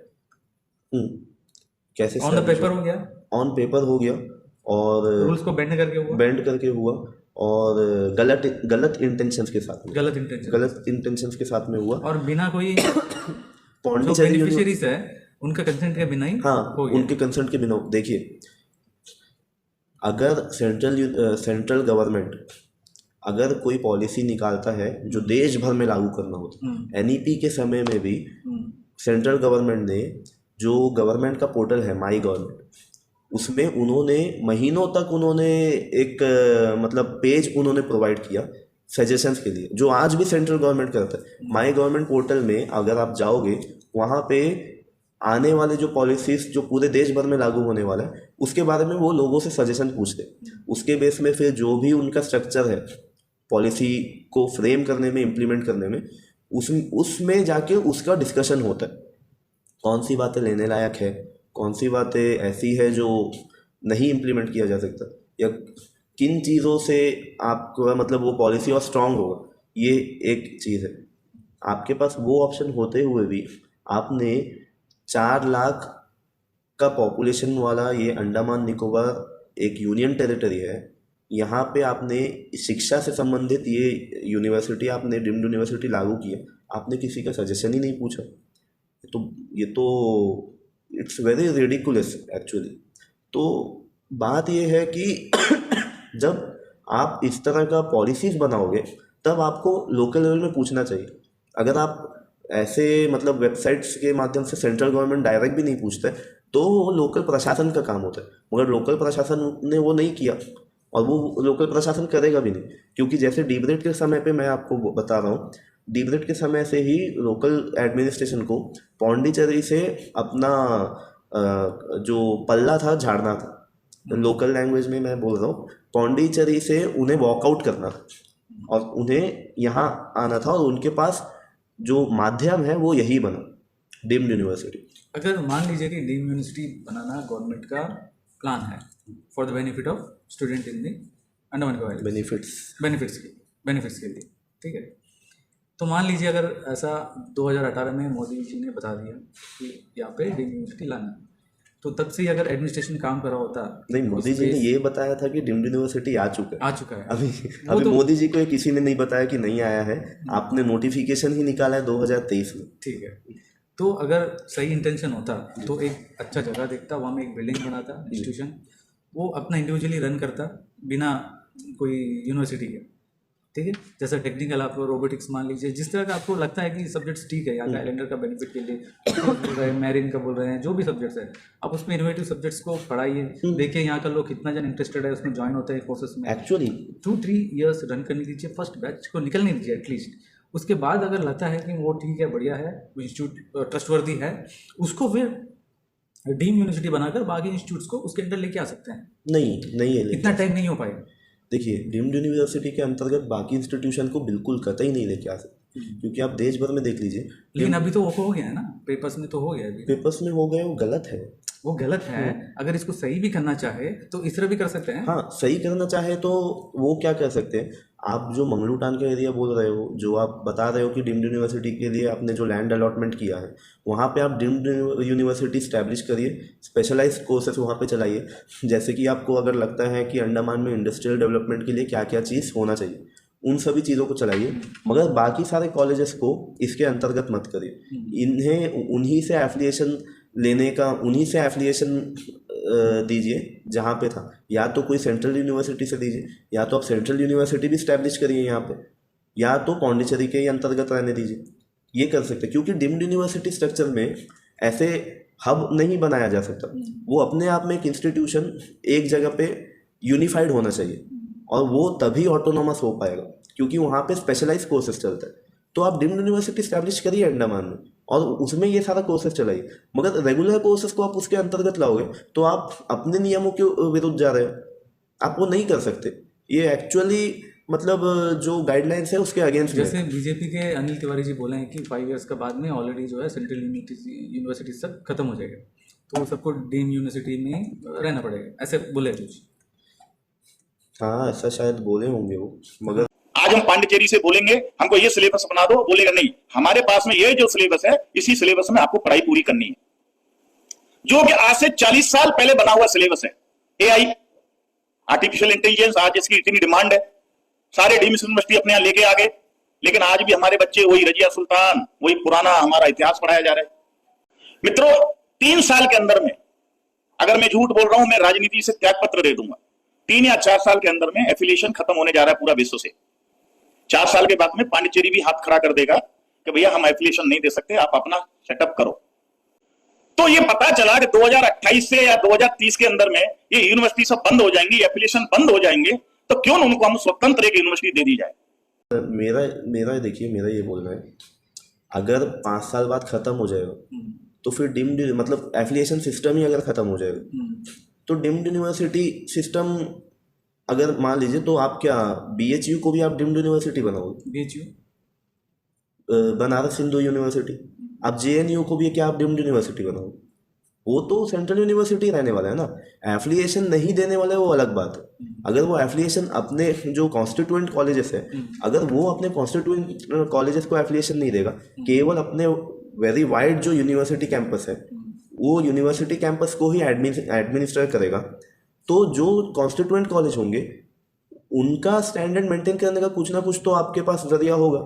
कैसे ऑन द पेपर हो गया, ऑन पेपर हो गया और रूल्स को बेंड करके हुआ और गलत इंटेंशंस के साथ में, गलत इंटेंशंस के साथ में हुआ और बिना कोई पौंडीचेरी बेनिफिशियरीज है उनका कंसेंट के बिना ही हाँ, उनके कंसेंट के बिना। देखिए, अगर सेंट्रल गवर्नमेंट अगर कोई पॉलिसी निकालता है जो देश भर में लागू करना होता है, NEP के समय में भी सेंट्रल गवर्नमेंट ने जो गवर्नमेंट का पोर्टल है माई गवर्नमेंट, उसमें उन्होंने महीनों तक उन्होंने एक मतलब पेज उन्होंने प्रोवाइड किया सजेशंस के लिए, जो आज भी सेंट्रल गवर्नमेंट करता है। माई गवर्नमेंट पोर्टल में अगर आप जाओगे, वहाँ पे आने वाले जो पॉलिसीज जो पूरे देश भर में लागू होने वाला है उसके बारे में वो लोगों से सजेशन पूछते, उसके बेस में फिर जो भी उनका स्ट्रक्चर है पॉलिसी को फ्रेम करने में, इम्प्लीमेंट करने में, उसमें जाके उसका डिस्कशन होता है। कौन सी बातें लेने लायक है, कौन सी बातें ऐसी है जो नहीं इम्प्लीमेंट किया जा सकता, या किन चीज़ों से आपका मतलब वो पॉलिसी और स्ट्रांग होगा, ये एक चीज़ है। आपके पास वो ऑप्शन होते हुए भी आपने 4 लाख का पॉपुलेशन वाला ये अंडमान निकोबार एक यूनियन टेरिटरी है, यहाँ पे आपने शिक्षा से संबंधित ये यूनिवर्सिटी, आपने डीम्ड यूनिवर्सिटी लागू किया, आपने किसी का सजेशन ही नहीं पूछा। तो ये तो इट्स वेरी रिडिकुलस एक्चुअली। तो बात ये है कि जब आप इस तरह का पॉलिसीज़ बनाओगे तब आपको लोकल लेवल में पूछना चाहिए। अगर आप ऐसे मतलब वेबसाइट्स के माध्यम से सेंट्रल गवर्नमेंट डायरेक्ट भी नहीं पूछता है तो वो लोकल प्रशासन का काम होता है, मगर लोकल प्रशासन ने वो नहीं किया और वो लोकल प्रशासन करेगा भी नहीं। क्योंकि जैसे डीब्रेट के समय पे मैं आपको बता रहा हूँ, डीब्रेट के समय से ही लोकल एडमिनिस्ट्रेशन को पौंडीचेरी से अपना जो पल्ला था झाड़ना था, लोकल लैंग्वेज में मैं बोल रहा हूँ, पौंडीचेरी से उन्हें वॉकआउट करना था और उन्हें यहाँ आना था, और उनके पास जो माध्यम है वो यही बना, डीम्ड यूनिवर्सिटी। अगर मान लीजिए कि डीम्ड यूनिवर्सिटी बनाना गवर्नमेंट का प्लान है for the benefit of student in the Andaman Nicobar, benefits के लिए, ठीक है, तो मान लीजिए अगर ऐसा 2018 में मोदी जी ने बता दिया कि यहाँ पे डीम्ड यूनिवर्सिटी लाना, तो तब से अगर एडमिनिस्ट्रेशन काम कर रहा होता नहीं, मोदी जी ने ये बताया था कि डीम्ड यूनिवर्सिटी आ चुका है। अभी तो मोदी जी को किसी ने नहीं बताया कि नहीं आया है, आपने नोटिफिकेशन ही निकाला है 2023 में, ठीक है। तो अगर सही इंटेंशन होता तो एक अच्छा जगह देखता, वहाँ में एक बिल्डिंग बनाता, इंस्टीट्यूशन वो अपना इंडिविजुअली रन करता बिना कोई यूनिवर्सिटी के, ठीक है। जैसा टेक्निकल आप रोबोटिक्स मान लीजिए, जिस तरह का आपको लगता है कि सब्जेक्ट्स ठीक है, यहाँ का आइलैंडर का बेनिफिट के लिए बोल रहे हैं, मैरिन का बोल रहे हैं, जो भी सब्जेक्ट्स है आप उसमें इनोवेटिव सब्जेक्ट्स को पढ़ाइए, देखिए यहाँ का लोग कितना जन इंटरेस्टेड है उसमें ज्वाइन होते हैं कोर्सेज में। एक्चुअली 2-3 ईयर्स रन करने दीजिए, फर्स्ट बैच को निकलने दीजिए एटलीस्ट। उसके बाद अगर लगता है कि वो ठीक है, बढ़िया है, इंस्टीट्यूट ट्रस्टवर्दी है, उसको फिर डीम यूनिवर्सिटी बनाकर बाकी इंस्टीट्यूट्स को उसके अंदर लेके आ सकते हैं। नहीं है, इतना टाइम नहीं हो पाएगा। देखिए डीम्ड यूनिवर्सिटी के अंतर्गत बाकी इंस्टीट्यूशन को बिल्कुल कतई नहीं लेके आ सकते, क्योंकि आप देश भर में देख लीजिए। लेकिन अभी तो वो हो गया है ना, पेपर्स में तो हो गया अभी। पेपर्स में हो गए, वो गलत है, वो गलत है। अगर इसको सही भी करना चाहे तो इस तरह भी कर सकते हैं। हाँ, सही करना चाहे तो वो क्या कर सकते हैं, आप जो मंगलूटान का एरिया बोल रहे हो, जो आप बता रहे हो कि डीम्ड यूनिवर्सिटी के लिए आपने जो लैंड अलॉटमेंट किया है, वहाँ पे आप डीम्ड यूनिवर्सिटी स्टैब्लिश करिए, स्पेशलाइज्ड कोर्सेज वहाँ पे चलाइए। जैसे कि आपको अगर लगता है कि अंडमान में इंडस्ट्रियल डेवलपमेंट के लिए क्या क्या चीज़ होना चाहिए, उन सभी चीज़ों को चलाइए, मगर बाकी सारे कॉलेजेस को इसके अंतर्गत मत करिए। इन्हें उन्हीं से एफिलिएशन लेने का, उन्हीं से एफिलिएशन दीजिए जहाँ पे था, या तो कोई सेंट्रल यूनिवर्सिटी से दीजिए, या तो आप सेंट्रल यूनिवर्सिटी भी स्टैब्लिश करिए यहाँ पे, या तो पौंडीचेरी के ही अंतर्गत रहने दीजिए। ये कर सकते हैं, क्योंकि डीम्ड यूनिवर्सिटी स्ट्रक्चर में ऐसे हब नहीं बनाया जा सकता। वो अपने आप में एक इंस्टीट्यूशन एक जगह पे यूनिफाइड होना चाहिए, और वो तभी ऑटोनोमस हो पाएगा, क्योंकि वहाँ पे स्पेशलाइज कोर्सेज चलते हैं। तो आप डीम्ड यूनिवर्सिटी स्टैब्लिश करिए अंडमान में, और उसमें ये सारा कोर्सेज चलाइए, मगर रेगुलर कोर्सेज को आप उसके अंतर्गत लाओगे तो आप अपने नियमों के विरुद्ध जा रहे हो, आप वो नहीं कर सकते। ये एक्चुअली मतलब जो गाइडलाइंस है उसके अगेंस्ट है। जैसे बीजेपी के अनिल तिवारी जी बोले हैं कि 5 ईयर्स के बाद में ऑलरेडी जो है सेंट्रल यूनिवर्सिटी सब खत्म हो जाएगा, तो सबको डीम यूनिवर्सिटी में रहना पड़ेगा, ऐसे बोले कुछ। हाँ, ऐसा शायद बोले होंगे वो, मगर आज हम पांडिचेरी से बोलेंगे हमको ये सिलेबस बना दो, बोलेगा नहीं, हमारे पास में ये जो सिलेबस है, इसी सिलेबस में आपको पढ़ाई पूरी करनी है, जो कि आज से 40 साल पहले बना हुआ सिलेबस है। एआई, आर्टिफिशियल इंटेलिजेंस, आज इसकी इतनी डिमांड है, सारे डीम्ड यूनिवर्सिटी अपने यहां लेके आ गए, लेकिन आज भी हमारे बच्चे वही रजिया सुल्तान, वही पुराना हमारा इतिहास पढ़ाया जा रहा है। मित्रों, 3 साल के अंदर में, अगर मैं झूठ बोल रहा हूं, मैं राजनीति से त्याग पत्र दे दूंगा। 3 या 4 साल के अंदर में एफिलिएशन खत्म होने जा रहा है पूरा विश्व से। 4 साल के बाद में पांडिचेरी भी हाथ खड़ा कर देगा कि भैया हम एफिलिएशन नहीं दे सकते, आप अपना सेटअप करो। तो ये पता चला कि 2028 से या 2030 के अंदर में ये यूनिवर्सिटी सब बंद हो जाएंगी, एफिलिएशन बंद हो जाएंगे, तो क्यों न उनको हम स्वतंत्र एक यूनिवर्सिटी दे दी जाए। मेरा देखिए, मेरा ये बोलना है, अगर 5 साल बाद खत्म हो जाएगा तो फिर डीम्ड मतलब एफिलिएशन सिस्टम ही अगर खत्म हो जाएगा तो डीम्ड यूनिवर्सिटी सिस्टम, अगर मान लीजिए, तो आप क्या BHU को भी आप डीम्ड यूनिवर्सिटी बनाओगे? BHU, बनारस हिंदू यूनिवर्सिटी, आप JNU को भी क्या आप डीम्ड यूनिवर्सिटी बनाओगे? वो तो सेंट्रल यूनिवर्सिटी रहने वाला है ना। एफिलिएशन नहीं देने वाला है वो अलग बात है। अगर वो एफिलिएशन अपने जो कॉन्स्टिट्यूएंट कॉलेजेस है, अगर वो अपने कॉन्स्टिट्यूएंट कॉलेजेस को एफिलिएशन नहीं देगा, केवल अपने वेरी वाइड जो यूनिवर्सिटी कैंपस है, वो यूनिवर्सिटी कैंपस को ही एडमिनिस्टर करेगा, तो जो कॉन्स्टिट्यूएंट कॉलेज होंगे उनका स्टैंडर्ड मेंटेन करने का कुछ ना कुछ तो आपके पास जरिया होगा।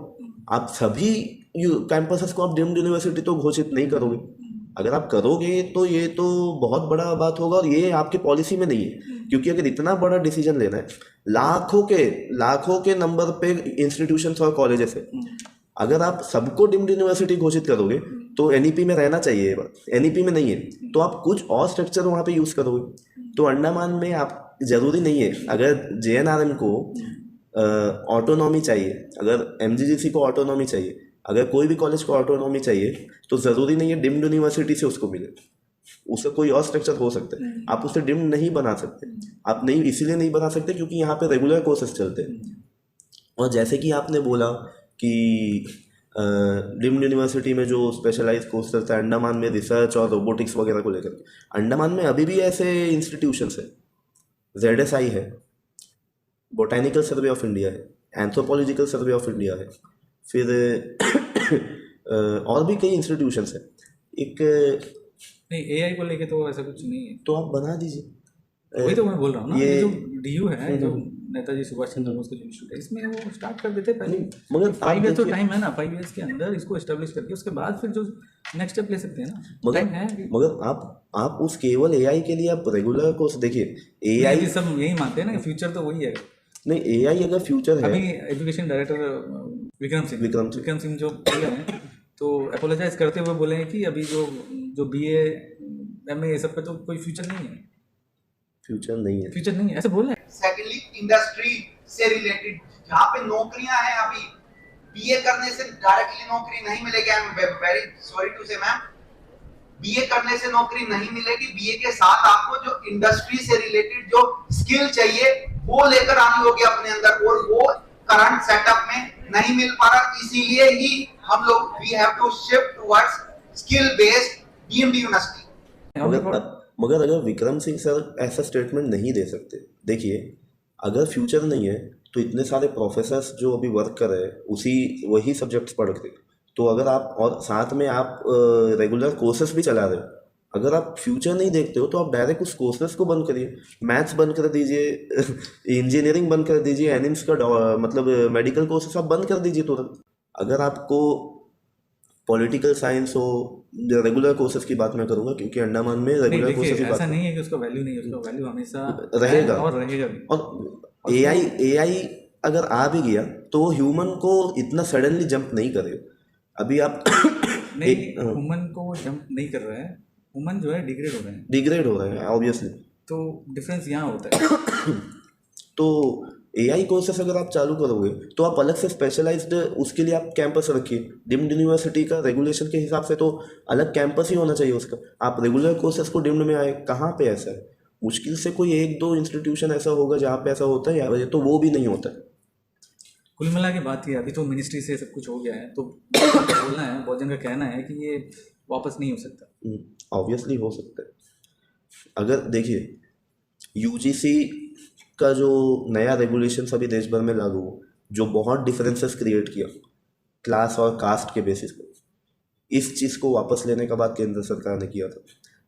आप सभी कैंपसेस को आप डीम्ड यूनिवर्सिटी तो घोषित नहीं करोगे। अगर आप करोगे तो ये तो बहुत बड़ा बात होगा, और ये आपकी पॉलिसी में नहीं है, क्योंकि अगर इतना बड़ा डिसीजन लेना है, लाखों के नंबर पे इंस्टीट्यूशंस और कॉलेजेस है, अगर आप सबको डीम्ड यूनिवर्सिटी घोषित करोगे तो NEP में रहना चाहिए, NEP में नहीं है, तो आप कुछ और स्ट्रक्चर वहाँ पे यूज़ करोगे। तो अंडमान में आप ज़रूरी नहीं है, अगर JNRM को ऑटोनॉमी चाहिए, अगर MGGC को ऑटोनॉमी चाहिए, अगर कोई भी कॉलेज को ऑटोनॉमी चाहिए, तो ज़रूरी नहीं है डीम्ड यूनिवर्सिटी से उसको मिले, उसका कोई और स्ट्रक्चर हो सकता है। आप उसे डीम्ड नहीं बना सकते, आप नहीं इसीलिए नहीं बना सकते क्योंकि यहाँ पे रेगुलर कोर्सेज चलते हैं। और जैसे कि आपने बोला कि डीम्ड यूनिवर्सिटी में जो स्पेशलाइज कोर्स चलता है अंडमान में, रिसर्च और रोबोटिक्स वगैरह को लेकर, अंडमान में अभी भी ऐसे इंस्टीट्यूशंस है, ZSI है, बोटेनिकल सर्वे ऑफ इंडिया है, एंथ्रोपोलॉजिकल सर्वे ऑफ इंडिया है, फिर और भी कई इंस्टीट्यूशंस है। एक नहीं, AI को लेके तो ऐसा कुछ नहीं है, तो आप बना दीजिए। वही तो मैं बोल रहा हूँ ना, ये ये जो DU है, जो नेताजी सुभाष चंद्र बोस का जो इंस्टीट्यूट है, इसमें वो स्टार्ट कर देते पहले, मगर 5 ईयर्स तो टाइम है ना, 5 ईयर्स के अंदर इसको एस्टेब्लिश करके उसके बाद फिर जो नेक्स्ट स्टेप ले सकते हैं ना, टाइम है। मगर आप उस केवल AI के लिए आप रेगुलर कोर्स देखिए, AI सब यही मानते हैं ना, फ्यूचर तो वही है, नहीं, एआई अगर फ्यूचर है, अभी एजुकेशन डायरेक्टर विक्रम सिंह जो बोले हैं, तो अपोलोजाइज करते हुए बोले हैं कि अभी जो बीए एमए ये सब पे तो कोई फ्यूचर नहीं है, ऐसे बोल रहे हैं। सेकेंडली इंडस्ट्री से रिलेटेड जहाँ पे नौकरियां हैं, अभी बीए करने से डायरेक्टली नौकरी नहीं मिलेगी। I am very sorry to say ma'am, BA करने से नौकरी नहीं मिलेगी। बीए के साथ आपको जो इंडस्ट्री से रिलेटेड जो स्किल चाहिए वो लेकर आनी होगी अपने अंदर, और वो करंट सेटअप में नहीं मिल पा रहा। इसीलिए ही हम लोग we have to shift towards skill based deemed university. मगर अगर विक्रम सिंह सर ऐसा स्टेटमेंट नहीं दे सकते। देखिए, अगर फ्यूचर नहीं है तो इतने सारे प्रोफेसर्स जो अभी वर्क कर रहे हैं वही सब्जेक्ट्स पढ़ के, तो अगर आप और साथ में आप रेगुलर कोर्सेस भी चला रहे हो, अगर आप फ्यूचर नहीं देखते हो तो आप डायरेक्ट उस कोर्सेस को बंद करिए, मैथ्स बंद कर दीजिए, इंजीनियरिंग बंद कर दीजिए, एनिम्स का मतलब मेडिकल कोर्सेस आप बंद कर दीजिए तुरंत। अगर आपको पॉलिटिकल साइंस हो, रेगुलर कोर्सेस की बात मैं करूंगा क्योंकि अंडमान में रेगुलर कोर्सेस की बात ऐसा नहीं है कि उसका वैल्यू नहीं है, उसका वैल्यू हमेशा रहेगा और रहेगा भी। और एआई अगर आ भी गया तो वो ह्यूमन को इतना सडनली जंप नहीं करेगा। अभी आप नहीं, ह्यूमन को जंप नहीं कर रहा है, ह्यूमन जो है डिग्रेड हो रहे हैं ऑब्वियसली। तो डिफरेंस यहाँ होता है। तो एआई कोर्सेस अगर आप चालू करोगे तो आप अलग से स्पेशलाइज्ड उसके लिए आप कैंपस रखिए। डिम्ड यूनिवर्सिटी का रेगुलेशन के हिसाब से तो अलग कैंपस ही होना चाहिए उसका। आप रेगुलर कोर्सेस को डिम्ड में आए, कहाँ पे ऐसा है? मुश्किल से कोई 1-2 इंस्टीट्यूशन ऐसा होगा जहाँ पे ऐसा होता है, या तो वो भी नहीं होता है। कुल मिला के बात ये, अभी तो मिनिस्ट्री से सब कुछ हो गया है, तो बोलना है, बहुत जन का कहना है कि ये वापस नहीं हो सकता। ऑब्वियसली हो सकता है। अगर देखिए, यूजीसी का जो नया रेगुलेशन अभी देश भर में लागू हो, जो बहुत डिफरेंसेस क्रिएट किया क्लास और कास्ट के बेसिस पे, इस चीज़ को वापस लेने का बात केंद्र सरकार ने किया था।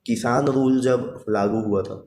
किसान रूल जब लागू हुआ था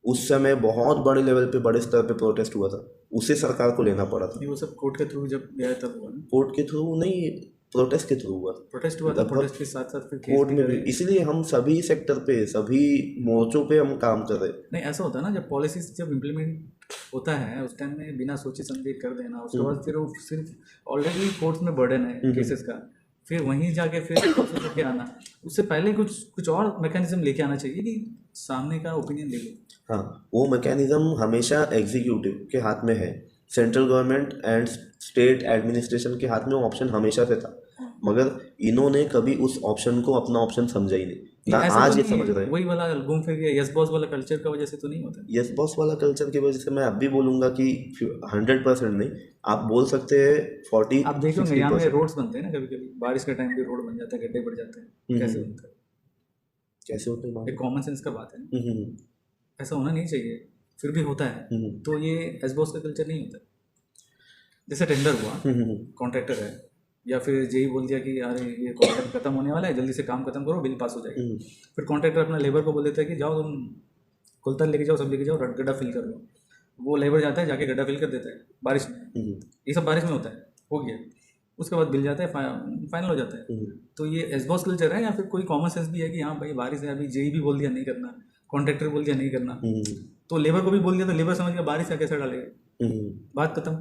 उस समय बहुत बड़े लेवल पे, बड़े स्तर पे प्रोटेस्ट हुआ था, उसे सरकार को लेना पड़ा था। वो सब कोर्ट के थ्रू जब गया तब हुआ ना? कोर्ट के थ्रू नहीं, प्रोटेस्ट के थ्रू हुआ। प्रोटेस्ट हुआ था, प्रोटेस्ट के साथ साथ फिर कोर्ट में भी। इसलिए हम सभी सेक्टर पे, सभी मोर्चों पे हम काम कर रहे हैं। नहीं, ऐसा होता है ना, जब पॉलिसीज जब इम्प्लीमेंट होता है उस टाइम में बिना सोचे समझे कर देना, उसके बाद फिर वो सिर्फ ऑलरेडी कोर्ट्स में बर्डन है केसेस का, फिर वहीं जाके फिर लेके आना, उससे पहले कुछ और मैकेनिज्म लेके आना चाहिए कि सामने का ओपिनियन ले लो। हाँ, वो मैकेनिज्म हमेशा एग्जीक्यूटिव के हाथ में है, central government and state administration के हाथ में वो ऑप्शन हमेशा से था, मगर इन्होंने कभी उस ऑप्शन को अपना ऑप्शन समझा ही नहीं ना। आज ये समझ रहे हैं। वही वाला घूम फिर के यस बॉस वाला कल्चर का वजह से तो नहीं होता। यस बॉस वाला कल्चर की वजह से मैं अब भी बोलूंगा कि 100% नहीं, आप बोल सकते हैं 40। आप देखोगे यहाँ में रोड्स बनते हैं ना, कभी कभी बारिश के टाइम पे रोड बन जाता है, गड्ढे बढ़ जाते हैं, कैसे होता है? कैसे होते हैं? एक कॉमन सेंस का बात है, ऐसा होना नहीं चाहिए, फिर भी होता है। तो ये एस बॉस का कल्चर नहीं होता। जैसे टेंडर हुआ, कॉन्ट्रैक्टर है, या फिर जेई बोल दिया कि यार ये कॉन्ट्रैक्ट खत्म होने वाला है, जल्दी से काम खत्म करो, बिल पास हो जाएगा। फिर कॉन्ट्रैक्टर अपना लेबर को बोल देता है कि जाओ तुम कुलतर लेके जाओ, सब लेके जाओ, गड्ढा फिल कर लो। वो लेबर जाता है, जाके गड्ढा फिल कर देता है बारिश में। ये सब बारिश में होता है, हो गया, उसके बाद बिल जाता है, फाइनल हो जाता है। तो ये एस बॉस कल्चर है, या फिर कोई कॉमन सेंस भी है कि हाँ भाई बारिश है, अभी जेई भी बोल दिया नहीं करना, कॉन्ट्रैक्टर बोल दिया नहीं करना, तो लेबर को भी बोल दिया, तो लेबर समझ गया बारिश है, कैसे डालेगा, बात खत्म।